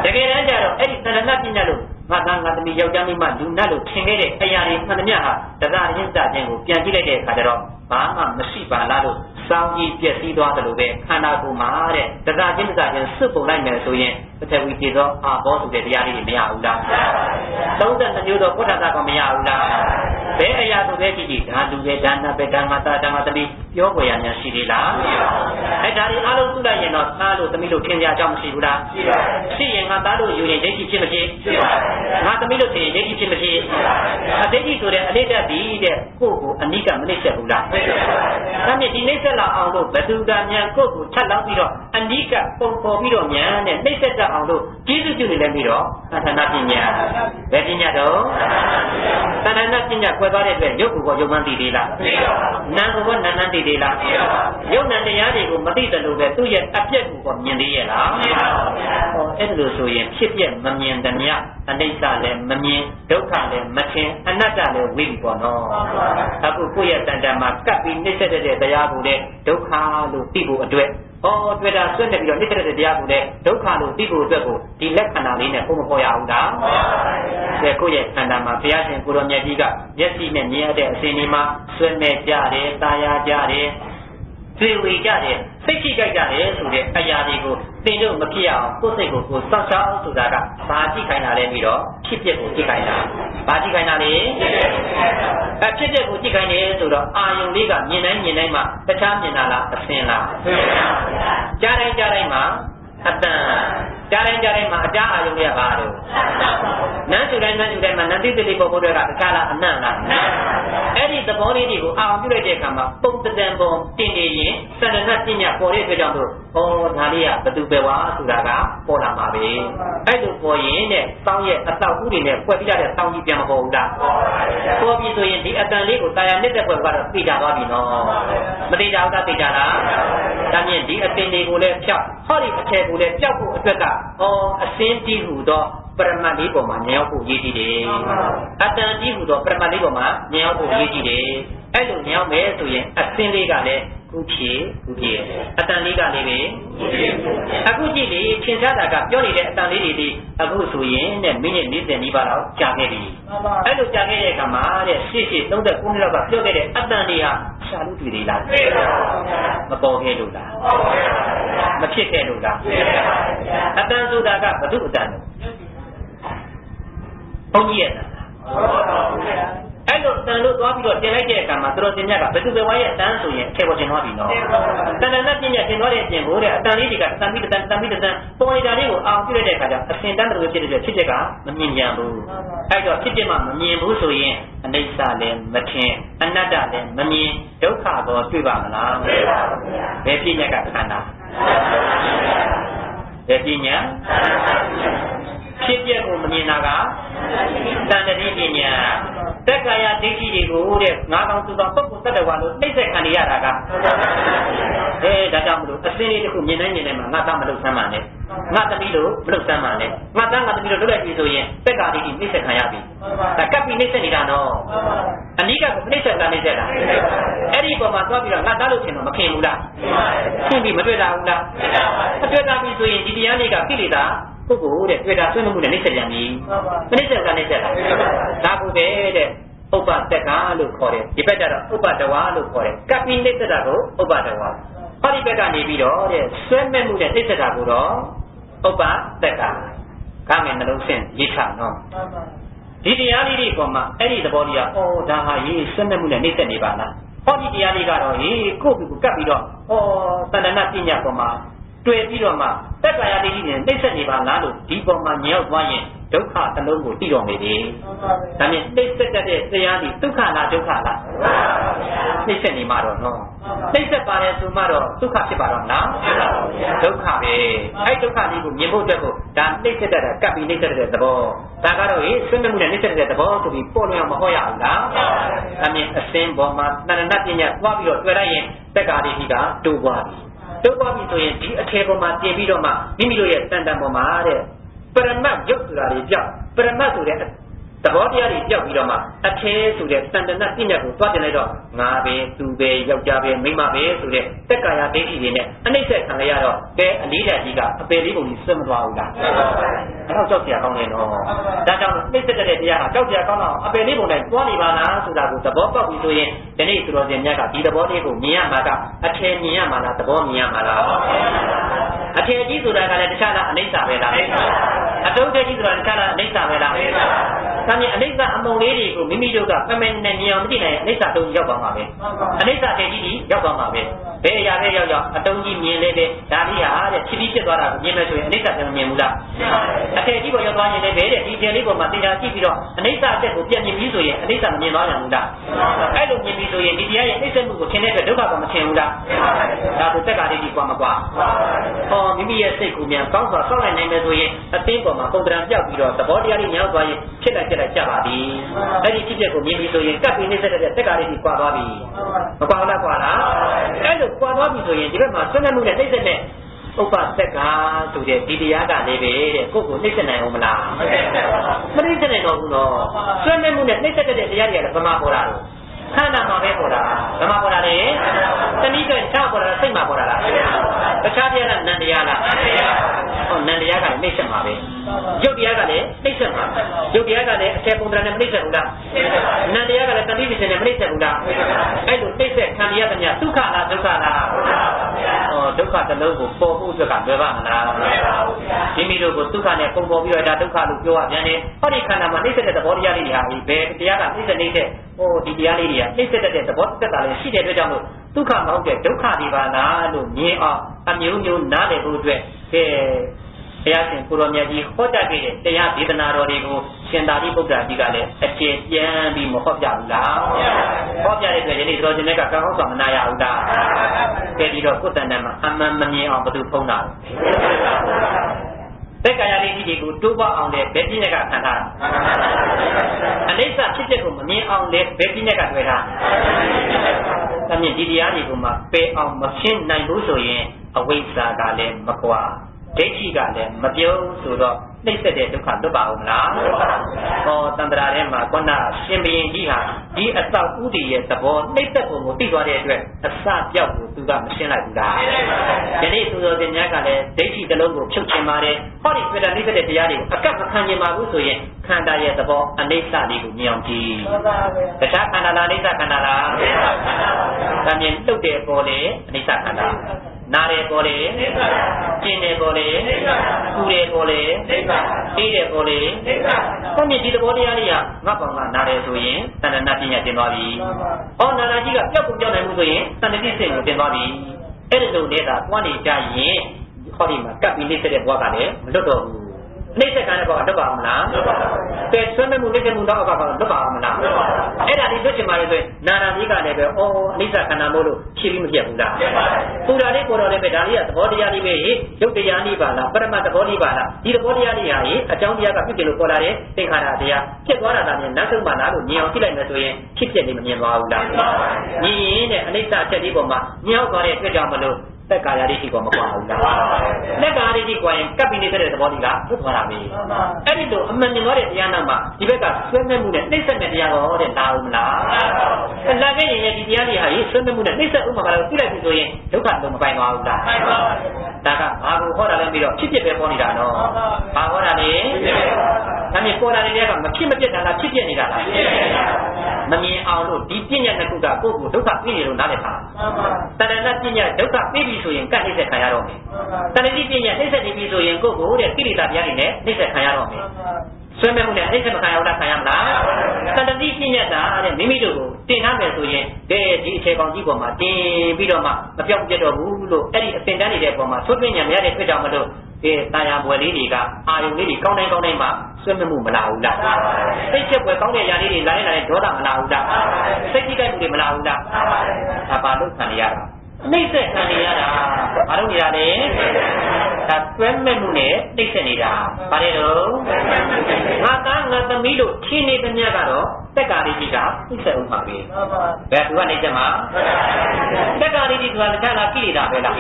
တကယ်တမ်းကျတော့အဲ့ဒီသရဏပညာလို့ငါသားငါသမီးယောက်ျားမိန်းမလူနတ်လို့ထင်ခဲ့တဲ့အရာတွေမှန်သမျှဟာတရားရင်းစခြင်းကိုပြန်ကြည့်လိုက်တဲ့အခါကျတော့ဘာမှမရှိပါလားလို့စောင်းကြီးပြည့်စည်သွားတယ်လို့ပဲခန္ဓာကိုယ်မှာတဲ့တရားချင်းစွတ်ပုံလိုက်မယ်ဆိုရင်ပထဝီဖြစ်သောအာဘောဆိုတဲ့တရားလေးတွေမရဘူးလား32မျိုးသောဘုဒ္ဓသာကမရဘူးလားဘယ်အရာဆိုပဲကြည့်ကြည့်ဒါလူပဲဒါနပဲဒါငါသားဒါငါသမီးပြောပေါ်ရများရှိသေးလားအဲ့ဒါတွေအားလုံးသူ့လိုက်ရင်တော့သားလို့သမီးလို့ထင်ကြအကြောင်းမရှိဘူးလားရှိရင်ငါသားလို့ယူရင်ဒိဋ္ဌိဖြစ်မဖြစ်ငါသမီးလို့ထင်ရင်ဒိဋ္ဌိဖြစ်မဖြစ်အဒိဋ္ဌိဆိုတဲ့အလေးတက်ပြီးတဲ့ကိုယ့်ကိုအနိကမနှိမ့်ဆက်ဘူးလားဒါမြင့်ဒီနှိမ့်ဆက်လာအောင်လို့ဘသူကမြန်ကိုယ့်ကိုချက်လောက်ပြီးတော့အနိကပုံပေါ်ပြီးတော့မြန်နဲ့နှိမ့်ဆက်တတ်အောင်လို့ကျေးဇူးပြုနေလဲပြီးတော့သန္တာပညာဘယ်ပညာတော့သန္တာပညာကွယ်သွားတဲ့အတွက်ရုပ်ကိုရုပ်မှန်းသိသေးလားနာမ်ကိုနာမ်မှန်းသိသေးလားရုပ်နာမ်တရားတွေကိုမသိတယ်လို့ပဲသူ့ရဲ့အပြည့်ကိုမြင်သေးရဲ့လားအဲ့ဒါလို့ဆိုရင်ဖြစ်ပြမမြင်တဲ့မြတ်အနိစ္စလည်းမမြင်ဒုက္ခလည်းမထင်အနတ္တလည်းဝိပြီပေါ့နော်အခုကိုယ့်ရဲ့တန်တန်မှာကပ်ပြီးနှိမ့်ဆက်တဲ့တရားကိုလည်းဒုက္ခလို့သိဖို့အတွက်တွေ့တာဆွနေပြီးတော့နှိမ့်ဆက်တဲ့တရားကိုလည်းဒုက္ခလို့သိဖို့အတွက်ကိုဒီလက္ခဏာလေးနဲ့ပုံမပေါ်ရအောင်လားကိုယ့်ရဲ့ခန္ဓာမှာဘုရားရှင်ကိုရောမြတ်ကြီးကမျက်စိနဲ့မြင်ရတဲ့အစဉ်ဒီမှာဆွနေကြတယ်တာယာကြတယ်သိဝေကြတယ်စိတ်ကြည့်ကြတယ်ဆိုတဲ့အရာတွေကိုသင်တို့မဖြစ်အောင်ကိုယ်စိတ်ကိုစောင့်ရှောက်ဆိုတာကဘာကြည့်ခိုင်းတာလဲပြီးတော့ဖြစ်ပျက်ကိုကြည့်ခိုင်းတာဘာကြည့်ခိုင်းတာလဲဖြစ်ပျက်ကိုကြည့်ခိုင်းတယ်ဆိုတော့အာယုံလေးကမြင်တိုင်းမှာတခြားမြင်တာလားအစင်လားကြားတိုင်းမှာအတန်ကြားတိုင်းမှာအကြားအာယုံတွေကဘာလို့နန်းစုတိုင်းမှာနန်းတိတိပေါ်ပေါ်တွေကတခြားလားအနံ့လားအဲ့ဒီသဘောလေးတွေကိုအာရုံပြုလိုက်တဲ့အခါမှာပုံတံပုံတင်နေရင်သန္တနာပညာပေါ်တဲ့အတွက်ကြောင့်မို့ဒါလေးကဘသူပဲဝါဆိုတာကပေါ်လာမှာပဲအဲ့လိုပေါ်ရင်တဲ့စောင်းရဲ့အတောက်ဥတွေနဲ့ဖွဲ့ပြီးတဲ့စောင်းကြီးပြန်မပေါ်ဘူးလားပေါ်ပြီဆိုရင်ဒီအတန်လေးကိုတာယာနစ်တဲ့ဘက်ကတော့သိကြသွားပြီနော်မသိကြဘူးလားသိကြလားဒါမြင်ဒီအတင်တွေကိုလည်းဖြောက်ဟောဒီအထည်ကိုလည်းပြောက်ဖို့အတွက်ကအစင်းတီးဟူသောပရမတ်လေးပေါ်မှာဉာဏ်ရောက်ဖို့ရည်ကြည်တယ်အတန်တီးဟူသောပရမတ်လေးပေါ်မှာဉာဏ်ရောက်ဖို့ရည်ကြည်တယ်အဲ့လိုဉာဏ်ရောက်မယ်ဆိုရင်အစင်းလေးကလည်းခုဖြစ်အတန်လေးကလည်းပဲအခုကြည့်လေထင်ရှားတာကပြောနေတဲ့အတန်လေးတွေအခုဆိုရင်တဲ့မိနစ်40နီးပါးတော့ကြာခဲ့ပြီအဲ့လိုကြာခဲ့တဲ့အခါမှာတဲ့ရှေ့39နှစ်လောက်ကပြောခဲ့တဲ့အတန်တွေဟာရှာလို့တွေ့သေးလားမပေါ်ခဲ့လို့လားမဖြစ်ခဲ့လို့လားအတန်ဆိုတာကဘု து အတန်လို့ဘုန်းကြီးရဲ့အဲ့လိုတန်လို့သွားပြီးတော့တင်လိုက်တဲ့အခါမှာတော်တင်မြတ်ကဘယ်သူပဲဝါရဲ့အတန်းဆိုရင်ထဲပေါ်တင်သွားပြီနော်တန်တန်နဲ့ပြင်းပြတင်သွားတဲ့အပြင်ကိုတဲ့အတန်လေးတွေကတန်ပြီးတန်ပေါ်နေတာလေးကိုအောင်ပြလိုက်တဲ့အခါကျအစင်တန်းတော်ဖြစ်တဲ့ဖြစ်ချက်ကမမြင်ကြဘူးအဲ့တော့ဖြစ်ဖြစ်မှမမြင်ဘူးဆိုရင်အနိစ္စလည်းမထင်အနတ္တလည်းမမြင်ဒုက္ခတော့တွေ့ပါမလားတွေ့ပါဘူးဗျာဘယ်ပြည့်ညက်ကခန္ဓာဘယ်ပြည့်ညက်ဖြစ်ပျက်ကိုမမြင်တာကတန်တတိပညာတက်ကာယဒိဋ္ဌိတွေကိုတဲ့ငါးကောင်သူကောင်ပုဂ္ဂိုလ်တ attva လို့နှိမ့်ဆက်ခံရတာကဒါကြောင့်မလို့အစင်းလေးတစ်ခုမြင်တိုင်းမှာငါသားမလုပ်ဆမ်းပါနဲ့ငါသမီးလို့မလုပ်ဆမ်းပါနဲ့ငါသားငါသမီးလို့လုပ်လိုက်ပြီဆိုရင်တက်ကာဒိဋ္ဌိနှိမ့်ဆက်ခံရပြီဒါကပ်ပြီးနှိမ့်ဆက်နေတာနော်အနိကကိုနှိမ့်ဆက်တာနှိမ့်ဆက်တာအဲ့ဒီပုံမှာသွားပြီးတော့ငါသားလို့ရှင်တော့မခင်ဘူးလားခင်ပြီးမတွေ့တာဘူးလားမတွေ့တာပြီဆိုရင်ဒီတရားလေးကကိလေသာပုဂ္ဂိုလ်တဲ့တွေ့တာဆွေးနွေးမှုနဲ့နှိမ့်ဆက်ပြန်ပြီမနှိမ့်ဆက်ကနှိမ့်ဆက်တာဒါကိုပဲတဲ့ဥပ္ပတက္ကလို့ခေါ်တယ်ဒီဘက်ကျတော့ဥပ္ပတဝါလို့ခေါ်တယ်ကပိနှိမ့်ဆက်တာကိုဥပ္ပတဝါဟောဒီဘက်ကနေပြီးတော့တဲ့ဆွဲမဲ့မှုနဲ့နှိမ့်ဆက်တာကိုတော့ဥပ္ပတက္ကကမယ်နှလုံးဆင်းရိဋ္ဌာနော်ဒီတရားလေးတွေပေါ်မှာအဲ့ဒီသဘောတရားဒါဟာရေးဆွဲမဲ့မှုနဲ့နှိမ့်ဆက်နေပါလားဟောဒီတရားလေးကတော့ကိုယ့်ကိုကပ်ပြီးတော့တဏ္ဍပညာပေါ်မှာ တွေ့ပြီးတော့မှတက္ကရာဒိဋ္ဌိနဲ့နှိမ့်ဆက်နေပါလားလို့ဒီပုံမှာညောက်သွားရင်ဒုက္ခအလုံးကိုသိတော်နေတယ်။ဒါမြင်နှိမ့်ဆက်တဲ့တရားဒီဒုက္ခလားဒုက္ခလားနှိမ့်ဆက်နေမှာတော့နော်နှိမ့်ဆက်ပါတယ်ဆိုမှတော့ဒုက္ခဖြစ်ပါတော့လားဒုက္ခပဲအဲ့ဒုက္ခလေးကိုမြင်ဖို့အတွက်ကိုဒါနှိမ့်ဆက်တဲ့ကပ်ပြီးနှိမ့်ဆက်တဲ့သဘောဒါကတော့ဟေ့ဆွေးနွေးမှုနဲ့နှိမ့်ဆက်တဲ့သဘောဆိုပြီးပေါ်လွင်အောင်မဟောရဘူးလားဒါမြင်အစင်းပေါ်မှာတဏှဏပညာသွားပြီးတော့တွေ့လိုက်ရင်တက္ကရာဒိဋ္ဌိကတိုးသွားပြီဒုက္ခပြီဆိုရင်ဒီအထေပေါ်မှာပြင်ပြီးတော့မှမိမိတို့ရဲ့တန်တန်ပေါ်မှာတဲ့ပရမတ်ရုပ်ဆိုတာတွေကြောက်ပရမတ်ဆိုတဲ့သဘောတရားတွေကြောက်ပြီးတော့မှအထေဆိုတဲ့တန်တန်ပညာကိုသွားတင်လိုက်တော့ငါပဲသူပဲယောက်ျားပဲမိန်းမပဲဆိုတဲ့တက္ကရာဒိဋ္ဌိတွေနဲ့အနှိမ့်ဆက်ခံရတော့ကဲအလေးဓာတ်ကြီးကအပေလေးပုံကြီးဆွတ်မသွားဘူးလားအဲ့တော့ကြောက်စရာကောင်းတယ်နော်ဒါကြောင့်နှိမ့်ဆက်တဲ့တရားကကြောက်စရာကောင်းတော့အပေလေးပုံတိုင်းသွားနေပါလားဆိုတာကိုသဘောပေါက်ပြီးဆိုရင်ဒီနေ့သူတော်စင်မြတ်ကဒီသဘောလေးကိုမြင်ရမှာကအထေမြင်ရမှာလားသဘောမြင်ရမှာလားအထေကြီးဆိုတာကလည်းတခြားလားအနိစ္စပဲလားအတုံးကြီးဆိုတာတခြားလားအနိစ္စပဲလားဒါမြင်အနိစ္စအမုံလေးတွေကိုမိမိတို့ကပမင်နဲ့မြင်အောင်မသိနိုင်အနိစ္စတုံးကြီးရောက်ပါမှာပဲအနိစ္စထေကြီးကြီးရောက်ပါမှာပဲဘယ်အရာပဲရောက်ရောက်အတုံးကြီးမြင်လေတဲ့ဒါလေးဟာတဲ့ဖြစ်ပြီးဖြစ်သွားတာကိုမြင်မယ်ဆိုရင်အနိစ္စပြန်မြင်ဘူးလားအထေကြီးပေါ်ရောက်သွားရင်လည်းပဲတဲ့ဒီကျယ်လေးပေါ်မှာတရားကြည့်ပြီးတော့အနိစ္စတက်ကိုပြန်မြင်ပြီးဆိုရင်အနိစ္စမမြင်သွားနိုင်ဘူးလားအဲ့လိုမြင်ပြီးဆိုရင်ဒီတရားရဲ့နှိမ့်ဆက်မှုကိုထင်တဲ့အတွက်ဒုက္ခကမထင်ဘူးလားဒါကိုတက္ကရာဒိဋ္ဌိကွာမကွာဟောမိမိရဲ့စိတ်ကိုမြန်ကောင်းစွာဆောက်လိုက်နိုင်မယ်ဆိုရင်အသိပေါ်မှာပုံတံပြောက်ပြီးတော့သဘောတရားလေးညောင်းသွားရင်ဖြစ်လိုက်ကြပါပြီအဲ့ဒီဖြစ်ချက်ကိုမြင်ပြီးဆိုရင်ကပ်ပြီးနှိမ့်ဆက်တဲ့တက္ကရာဒိဋ္ဌိကွာသွားပြီမကွာလားကွာလားအဲ့လိုကွာသွားပြီဆိုရင်ဒီဘက်မှာဆွေးနွေးမှုနဲ့နှိမ့်ဆက်တဲ့ဥပ္ပသက်ကဆိုတဲ့ဒီတရားကလည်းပဲတဲ့ကိုယ့်ကိုနှိမ့်ဆက်နိုင်အောင်မလားမနှိမ့်ဆက်နိုင်တော့ဘူးနော်ဆွေးနွေးမှုနဲ့နှိမ့်ဆက်တဲ့တရားတွေကလည်းဗမာပေါ်တာလို့ခန္ဓာမှာပဲပေါ်တာဗမာပေါ်တာလေတနည်းဆိုရင်ခြောက်ပေါ်တာစိတ်မှာပေါ်တာလားတခြားတရားကနန္တရားလားဟောနန္တရားကလည်းနှိမ့်ဆက်မှာပဲရုပ်တရားကလည်းနှိမ့်ဆက်မှာရုပ်တရားကလည်းအထက်ပုံသဏ္ဍာန်နဲ့မနှိမ့်ဆက်ဘူးလားနန္တရားကလည်းတတိပ္ပစေနဲ့မနှိမ့်ဆက်ဘူးလားအဲ့လိုနှိမ့်ဆက်ခံရတဲ့မြတ်ဒုက္ခလားဒုက္ခလားဟောဒုက္ခတစ်လုံးကိုပေါ်ဖို့အတွက်ကလွယ်ပါမလားမိမိတို့ကိုဒုက္ခနဲ့ပုံပေါ်ပြီးတော့ဒါဒုက္ခလို့ပြောရပြန်တယ်ဟောဒီခန္ဓာမှာနှိမ့်ဆက်တဲ့သဘောတရားလေးတွေဟာဘယ်တရားကနှိမ့်ဆက်နေတဲ့ဟိုဒီတရားလေးတွေကနှိမ့်ဆက်တဲ့သဘောတက်ကလည်းရှိတဲ့အတွက်ကြောင့်မို့ဒုက္ခမဟုတ်တဲ့ဒုက္ခတွေပါလားလို့မြင်အောင်အမျိုးမျိုးနားလည်ဖို့အတွက်ကဲဘုရားရှင်ကိုရောမြတ်ကြီးဟောတတ်ခဲ့တဲ့တရားဒေသနာတော်တွေကိုရှင်သာရိပုတ္တရာကြီးကလည်းအကျေပြန်ပြီးမဟောပြဘူးလားဟောပြတဲ့အတွက်ယနေ့တော်ရှင်တွေကကောင်းကောင်းဆောင်မနာရဘူးလားကဲပြီးတော့ကိုယ်တန်တန်မှာအမှန်မမြင်အောင်ဘယ်သူဖုံးတာတက္ကရာဒိဋ္ဌိတွေကိုတိုးပွားအောင်လည်းဘယ်ပြည့်နဲ့ကခံထားအနိစ္စဖြစ်ချက်ကိုမမြင်အောင်လည်းဘယ်ပြည့်နဲ့ကတွေ့တာဒါမြင်ဒီတရားတွေကိုမှပယ်အောင်မရှင်းနိုင်ဘူးဆိုရင်အဝိဇ္ဇာကလည်းမကွာဒိဋ္ဌိကလည်းမပြုံးဆိုတော့နှိမ့်ဆက်တဲ့ဒုက္ခလွတ်ပါဦးမလားဟောတန္တရာထဲမှာခုနရှင်ဘုရင်ကြီးဟာဒီအတောက်ဥတည်ရဲ့သဘောနှိမ့်ဆက်ပုံကိုသိသွားတဲ့အတွက်အစပြောက်ကိုသူကမရှင်းလိုက်ဘူးလားဒီနေ့သူတော်စင်များကလည်းဒိဋ္ဌိတစ်လုံးကိုဖြုတ်ချင်ပါတယ်ဟောဒီပြတဲ့နှိမ့်ဆက်တဲ့တရားတွေကိုအကပ်မခံချင်ပါဘူးဆိုရင်ခန္ဓာရဲ့သဘောအနိစ္စလေးကိုမြင်အောင်ကြည့်တခြားခန္ဓာလားအနိစ္စခန္ဓာလားဒါမြင်တုတ်တဲ့ပေါ်လေအနိစ္စခန္ဓာနာတယ်ပေါ်လေကျင်တယ်ပေါ်လေပူတယ်ပေါ်လေအေးတယ်ပေါ်လေဒါမြင်ဒီသဘောတရားလေးကငါ့ကောင်ကနာတယ်ဆိုရင်တဏှဏပညာတင်သွားပြီဟောနာနာကြီးကပျောက်ကုန်ပြောင်းနိုင်မှုဆိုရင်တဏှတိစိတ်ကိုတင်သွားပြီအဲ့ဒီလိုနဲ့သာတွန်းနေကြရင်ဟောဒီမှာကပ်ပြီးနေတဲ့ဘဝကလည်းမလွတ်တော့ဘူးနှိမ့်ဆက်ခံတဲ့ဘောကလွတ်ပါမလားကဲဆွေးနွေးမှုနှိမ့်ဆက်မှုတော့အကလွတ်ပါမလားအဲ့ဒါဒီလွတ်ချင်ပါလေဆိုရင်နာနာကြီးကလည်းပဲအော်အနိစ္စခန္ဓာမို့လို့ဖြည့်ပြီးမပြတ်ဘူးလားပူတာလေးပေါ်တော့လည်းပဲဒါလေးကသဘောတရားလေးပဲရုပ်တရားလေးပါလားပရမတ်သဘောလေးပါလားဒီသဘောတရားလေးဟာအကြောင်းတရားကပြုပြင်လို့ပေါ်လာတဲ့သင်္ခါရတရားဖြစ်သွားတာလည်းနောက်ဆုံးမှလားလို့မြင်အောင်ကြည့်လိုက်မယ်ဆိုရင်ဖြစ်ပြနေမမြင်သွားဘူးလားမြင်ရင်တဲ့အနိစ္စချက်လေးပေါ်မှာညှောက်သွားတဲ့အတွက်ကြောင့်မလို့တက္ကရာဒိဋ္ဌိကမကွာဘူးလားတက္ကရာဒိဋ္ဌိကွာရင်ကပ်ပြီးနေတဲ့သဘောကြီးကဟုတ်သွားတာပဲအဲ့ဒီလိုအမှန်မြင်သွားတဲ့တရားနာမှာဒီဘက်ကဆွေးနွေးမှုနဲ့နှိမ့်ဆက်တဲ့တရားတော်တဲ့လာဦးမလားလာခဲ့ရင်ဒီတရားတွေဟာဆွေးနွေးမှုနဲ့နှိမ့်ဆက်ဥပမာကတော့ပြလိုက်ပြီဆိုရင်ဒုက္ခတော့မပိုင်သွားဘူးလားဒါကဘာကိုဟောတာလဲပြီးတော့ဖြစ်ဖြစ်ပဲပေါ်နေတာနော်ဘာဟောတာလဲဒါမြင်ပေါ်လာတဲ့တရားကမဖြစ်မပြတ်တာလားဖြစ်ပြနေတာလားမမြင်အောင်လို့ဒီပညာတစ်ခုကကိုယ့်ကိုဒုက္ခပြည့်နေလို့နားလည်ပါတဏှာပညာဒုက္ခပြည့်ပြီဆိုရင်ကတ်နှိမ့်ဆက်ခံရတော့မယ်တဏှာပညာနှိမ့်ဆက်နေပြီဆိုရင်ကိုယ့်ကိုတဲ့ကိလေသာတရားတွေနဲ့နှိမ့်ဆက်ခံရတော့မယ် ဆွဲမဲ့မှုနဲ့အိတ်ဆက်မခံရတာခံရမလားသတ္တိပြည့်ညတ်တာတဲ့မိမိတို့ကိုတင်ထားမယ်ဆိုရင်ဒီအခြေကောင်ကြီးပေါ်မှာတင်ပြီးတော့မှမပြောက်ပြတ်တော့ဘူးလို့အဲ့ဒီအပင်တန်းနေတဲ့ပေါ်မှာသွတ်ပညာများတဲ့ဖြစ်ကြောင်မလို့ဒီတာယာပွဲလေးတွေကအာယုံလေးတွေကောင်းတိုင်းမှာဆွဲမဲ့မှုမလာဘူးလားစိတ်ချက်ပွဲကောင်းတဲ့ຢာလေးတွေလာရင်ဒေါသမလာဘူးလားစိတ်ကြီးကြိုက်မှုတွေမလာဘူးလားဒါပါလို့ခံရတာနှိမ့်ဆက်ခံရတာဘာလို့နေရလဲဒါဆွဲမဲ့မှုနဲ့နှိမ့်ဆက်နေတာဘာလဲတော့ငါသားငါသမီးတို့ချင်းနေတဲ့ညကတော့တက်ကာရီကြီးကနှိမ့်ဆက်ဥမှာပဲဘယ်သူကနေချက်မှာတက်ကာရီကြီးကလည်းခါလာကိလေသာပဲလာ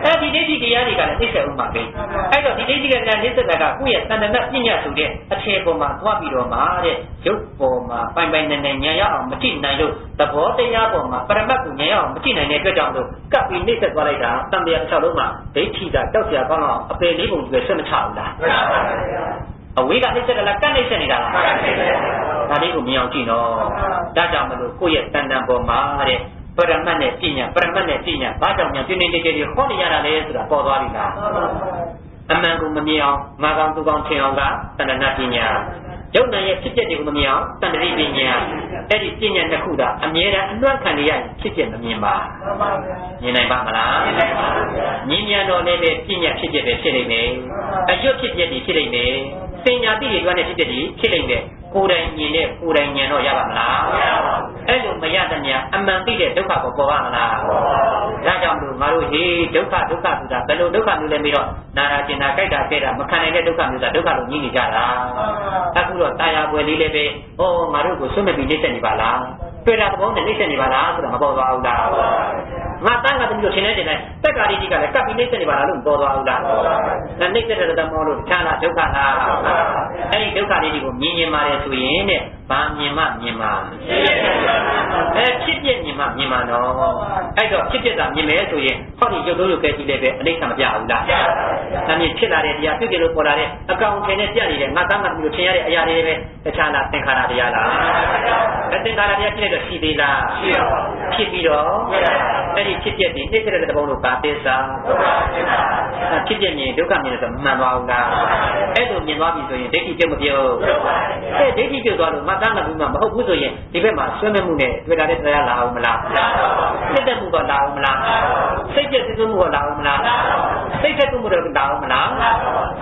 းအဲ့ဒီဒိဋ္ဌိတရားတွေကလည်းနှိမ့်ဆက်ဥမှာပဲအဲ့တော့ဒီဒိဋ္ဌိကလည်းနှိမ့်ဆက်တာကကိုယ့်ရဲ့တဏ္ဍပညာဆိုတဲ့အခြေပေါ်မှာသွားပြီးတော့မှတဲ့ရုပ်ပေါ်မှာပိုင်ပိုင်နိုင်နိုင်ဉာဏ်ရအောင်မကြည့်နိုင်လို့သဘောတရားပေါ်မှာပရမတ်ကိုဉာဏ်ရအောင်မကြည့်နိုင်တဲ့အတွက်ကြောင့်လို့ကပ်ပြီးနှိမ့်ဆက်သွားလိုက်တာတန်တရားတစ်ချောင်းလုံးမှာဒိဋ္ဌိကတောက်เสียကောင်းအောင်အပေလေးပုံကြီးပဲဆွတ်မချဘူးလားအဝေးကနှိမ့်ဆက်တယ်လားကပ်နှိမ့်ဆက်နေတာလားဒါလေးကိုမြင်အောင်ကြည့်နော်ဒါကြောင့်မလို့ကိုယ့်ရဲ့တဏ္ဍပေါ်မှာတဲ့ပရမတ်နဲ့ပညာဘာကြောင့်ညာပြင်းနေကြတယ်ခေါ်နေရတာလဲဆိုတာပေါ်သွားပြီလားအမှန်ကိုမမြင်အောင်ငါကောင်သူကောင်ထင်အောင်ကတဏ္ဍပညာယုံနိုင်ရဲ့ဖြစ်ချက်တွေကိုမမြင်အောင်တဏ္ဍပညာအဲ့ဒီပညာတစ်ခုသာအမြဲတမ်းအလွတ်ခံနေရဖြစ်ချက်မမြင်ပါမြင်နိုင်ပါမလားမြင်မြန်တော့လည်းပဲပညာဖြစ်ချက်ပဲဖြစ်နေတယ်အရွတ်ဖြစ်ချက်တွေဖြစ်နေတယ်ပညာတိတွေအတွက်နဲ့ဖြစ်ချက်တွေဖြစ်နေတယ်ကိုယ်တိုင်မြင်တဲ့ကိုယ်တိုင်ဉာဏ်တော့ရပါမလားမရပါဘူးအဲ့လိုမရတဲ့များအမှန်သိတဲ့ဒုက္ခကိုပေါ်ပါမလားဒါကြောင့်လို့ငါတို့ဟေးဒုက္ခဆိုတာဘယ်လိုဒုက္ခမျိုးလဲပြီးတော့နာရာကျင်တာကြိုက်တာကြဲတာမခံနိုင်တဲ့ဒုက္ခမျိုးဆိုတာဒုက္ခလို့ညှိနေကြတာအခုတော့တာယာပွဲလေးလည်းပဲငါတို့ကိုဆွတ်မဲ့ပြီးနှိမ့်ဆက်နေပါလားတွေ့တာသဘောနဲ့နှိမ့်ဆက်နေပါလားဆိုတာမပေါ်သွားဘူးလားငါတန်းကတည်းကရှင်နေတယ်တက်ကာရီကြီးကလည်းကပ်ပြီးနှိမ့်ဆက်နေပါလားလို့ပေါ်သွားဘူးလားဒါနှိမ့်ဆက်တဲ့တမောလို့တခြားလားဒုက္ခလားအဲ့ဒီဒုက္ခလေးတွေကိုမြင်ရင်ပါတယ်ဆိုရင်တဲ့ဘာမြင်မှမြင်မှာဖြစ်ပြမြင်မှမြင်မှာနော်အဲ့တော့ဖြစ်ပြတာမြင်မယ်ဆိုရင်ဟောဒီရုပ်ရုပ်ကဲကြီးလည်းပဲအနိစ္စမပြဘူးလားဒါမြင်ဖြစ်လာတဲ့တရားပြုတ်ကြလို့ပေါ်လာတဲ့အကောင်ထင်နဲ့ပြနေတဲ့ငါသားငါသမီးတို့ထင်ရတဲ့အရာတွေပဲတခြားလားသင်္ခါရတရားလားသင်္ခါရတရားဖြစ်တဲ့ရှိသေးလားဖြစ်ပြီးတော့အဲ့ဒီဖြစ်ပြတဲ့နှိစ္စတဲ့တဘောလို့ပါသစ္စာဖြစ်ပြမြင်ဒုက္ခမြင်တယ်ဆိုမှန်သွားဘူးလားအဲ့လိုမြင်သွားပြီဆိုရင်ဒိဋ္ဌိပြုတ်မပြုတ်အဲ့ဒိဋ္ဌိပြုတ်သွားလို့မသားငါသမီးမဟုတ်ဘူးဆိုရင်ဒီဘက်မှာဆွဲမဲ့မှုနဲ့တွေ့တာတဲ့တရားလာအောင်မလားစိတ်တက်မှုကလာအောင်မလားစိတ်ကျက်သိမှုကလာအောင်မလားစိတ်တက်မှုတော့လာအောင်မလာ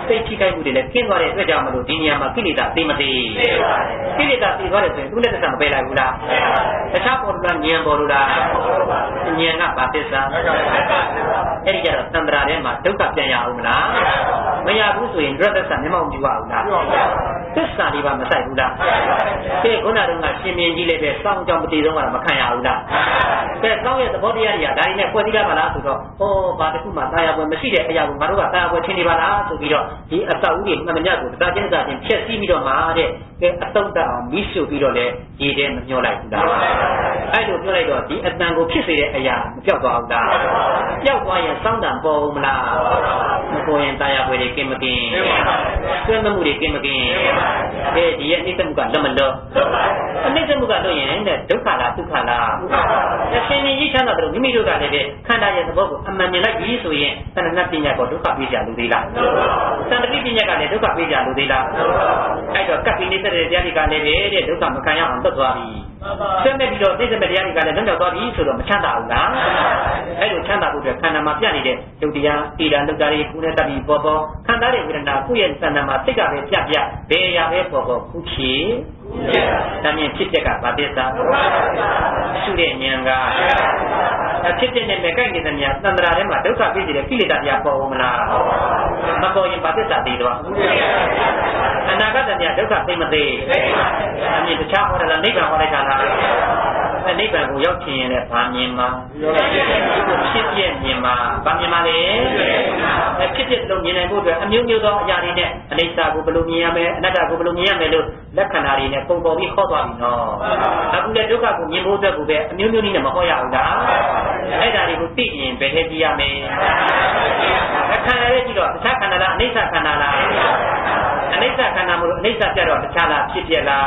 းစိတ်ထိခိုက်မှုတွေလည်းကျင်းသွားတဲ့အတွက်ကြောင့်မလို့ဒီနေရာမှာကိလေသာသိမသိကိလေသာသိသွားတယ်ဆိုရင်သူနဲ့သက်မပယ်လိုက်ဘူးလားတခြားပေါ်လို့ဉာဏ်ပေါ်လို့လားဉာဏ်ကဘာသစ္စာအဲ့ဒီကြတော့သံဃာထဲမှာဒုက္ခပြန်ရအောင်မလားမရဘူးဆိုရင်ဒုက္ခသစ္စာမျက်မှောက်ပြုရအောင်လားသစ္စာလေးပါမဆိုင်ဘူးလားကဲခုနတုန်းကရှင်မင်းကြီးလည်းပဲစောင်းကြောင်မတည်တော့မှမခံရဘူးလားကဲစောင်းရဲ့သဘောတရားတွေကဒါတွေနဲ့ဖွဲ့စည်းရပါလားဆိုတော့ဘာတစ်ခုမှတာယာပွဲမရှိတဲ့အရာကိုငါတို့ကတာယာပွဲထင်နေပါလားဆိုပြီးတော့ဒီအတောက်ဦးတွေမှန်မှန်ကိုတာချင်းဖြက်စီးပြီးတော့မှတဲ့ကဲအတုံးတအောင်မိရှုပြီးတော့လေရေထဲမညှောလိုက်ဘူးလားအဲ့လိုပြောလိုက်တော့ဒီအတန်ကိုဖြစ်စေတဲ့အရာမပြောက်သွားဘူးလားပျောက်သွားရင်စောင်းတန်ပေါ်မလားမပေါ်ရင်တာယာပွဲတွေကင်းမကင်းဆွေးနွေးမှုတွေကင်းမကင်းဒီရဲ့အနိစ္စမှုကလက်မလို့အနိစ္စမှုကလို့ရင်တဲ့ဒုက္ခလားဒုက္ခလားအရှင်ကြီးချမ်းသာတယ်မိမိတို့ကလည်းပဲခန္ဓာရဲ့သဘောကိုအမှန်မြင်လိုက်ပြီဆိုရင်သဏ္ဍာန်ပညာကိုဒုက္ခပေးကြလို့သေးလားသံတတိပညာကလည်းဒုက္ခပေးကြလို့သေးလားအဲ့တော့ကပ်ပြီးနေတဲ့တရားတွေကလည်းပဲတဲ့ဒုက္ခမခံရအောင်လွတ်သွားပြီဆက်မဲ့ပြီးတော့သိတဲ့တရားတွေကလည်းလွတ်သွားပြီဆိုတော့မချမ်းသာဘူးလားအဲ့လိုချမ်းသာဖို့အတွက်ခန္ဓာမှာပြနေတဲ့ဒုတရားတိရန်ဒုက္ခတွေခုနဲ့တပ်ပြီးပေါ်ခန္ဓာရဲ့ဝေဒနာကိုယ့်ရဲ့သဏ္ဍာန်မှာစိတ်ကပဲပြဘယ်ရာပဲပေါ်ခုချီဒါမြင်ဖြစ်တဲ့ကဘာသစ္စာရှုတဲ့ဉာဏ်ကဖြစ်တဲ့နဲ့မဲ့ကိုက်နေတဲ့ဉာဏ်သံဃာထဲမှာဒုက္ခပြည့်တဲ့ကိလေသာတရားပေါ်မလားမပေါ်ရင်ဘာသစ္စာသိတော့အနာဂတ်တရားဒုက္ခသိမသိအမြင်တခြားဟောတယ်လားနိဗ္ဗာန်ဟောလိုက်တာလားနိဗ္ဗာန်ကိုရောက်ချင်ရင်လည်းဗာမြင်မှာဖြစ်ပြမြင်မှာဗာမြင်မှာလေဖြစ်ပြလုံးမြင်နိုင်ဖို့အတွက်အမျိုးမျိုးသောအရာတွေနဲ့အနိစ္စကိုဘယ်လိုမြင်ရမလဲအနတ္တကိုဘယ်လိုမြင်ရမလဲလို့လက္ခဏာတွေနဲ့ပုံပေါ်ပြီးခေါ်သွားပြီနော်အခုလည်းဒုက္ခကိုမြင်ဖို့အတွက်ကိုပဲအမျိုးမျိုးနည်းနဲ့မဟောရဘူးလားအဲ့ဒါတွေကိုသိရင်ဘယ်ထဲကြည့်ရမလဲအခန္ဓာရဲ့ကြည့်တော့တခြားခန္ဓာလားအနိစ္စခန္ဓာလားအနိစ္စခန္ဓာမို့လို့အနိစ္စပြတော့တခြားလားဖြစ်ပြလာ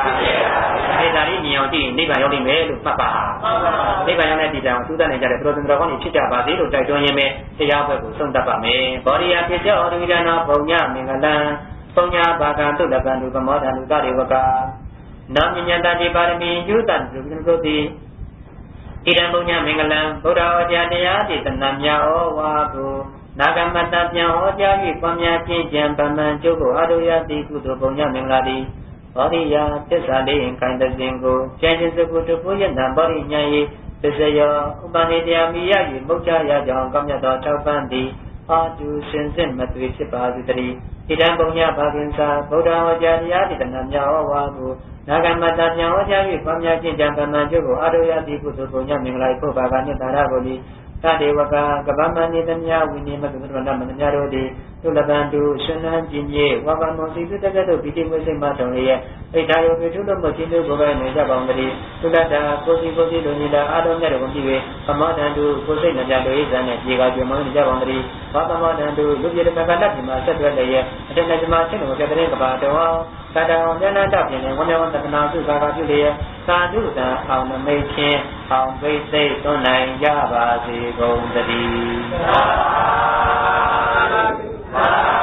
းအဲ့ဒါလေးမြင်အောင်ကြည့်ရင်နိဗ္ဗာန်ရောက်နိုင်မယ်လို့မှတ်ပါနိဗ္ဗာန်ရောက်တဲ့ဒီတောင်သုဒ္ဓနဲ့ကြတဲ့ပရောသင်္တော်ကောင်းကြီးဖြစ်ကြပါစေလို့တိုက်တွန်းရင်းပဲတရားဘက်ကိုဆုံးသတ်ပါမယ်ဘောရိယဖြစ်ကြောဒုဝိဒနာဘုံညမင်္ဂလံ ပုံညာဘာကံတုလပံလူပမောဒံလူတရေဝကနာမညတတိပါရမီယုတံလူပြုလို့တိဣဒံပုံညာမင်္ဂလံဗုဒ္ဓဝါကျတရားတိတဏမြဩဝါကုနာဂမတပြန်ဟောကြားပြီးပွားများခြင်းကြံပမံကျုပ်ကိုအတုယတိကုသိုလ်ပုံညာမင်္ဂလာတိဘောရိယသစ္စာလေးကိုင်တဲ့စဉ်ကိုကျမ်းခြင်းစကုတဖို့ယတံဘောရိညာယေသစ္စယောဥပနိတရားမိယ၍မုတ်ချရကြောင်းကောင်းမြတ်သောထောက်ပံ့သည်အာတုစင်စစ်မသွေဖြစ်ပါစေတည်းဣဒံပုံညာဘာကင်္စာဗုဒ္ဓဝါကျတရားတိတဏမြဩဝါကုနာဂမတပြန်ဟောကြား၍ပွားများခြင်းကြံပမံကျုပ်ကိုအတုယတိကုသိုလ်ပုံညာမင်္ဂလာဖို့ဘာကနိတာရကိုလီသတေဝကကဗမဏိတမြဝိနိမသုတ္တရဏမဏမြတို့သည်သုလပံတုရှင်နံကျင်ကြီးဝါကမောစီသုတကတို့ပိတိဝိစိမတော်ရဲ့ဣဒာယောပိထုလို့မချင်းတို့ဘုရားနေကြပါအောင်တည်းသုလတာကိုစီလိုနေတာအာတော်မြတ်တော်ကိုကြည့်၍ပမောဒံတုကိုစိတ်နှပြတို့၏ဇာနဲ့ပြေကကျွမ်းမနေကြပါအောင်တည်းဘာပမောဒံတုလူပြေတမကလက်ဒီမှာဆက်တွဲလျက်အတ္တနဲ့ဇမချင်းတော်ကြတဲ့ကဘာတော်သာတံဉာဏတပြင်းနဲ့ဝဏ္ဏဝတ္တနာစုကာကပြုလျက်သာဓုတံအောင်နမိတ်ချင်းအောင်ပိစိတ်သွန်နိုင်ကြပါစေကုန်သတည်း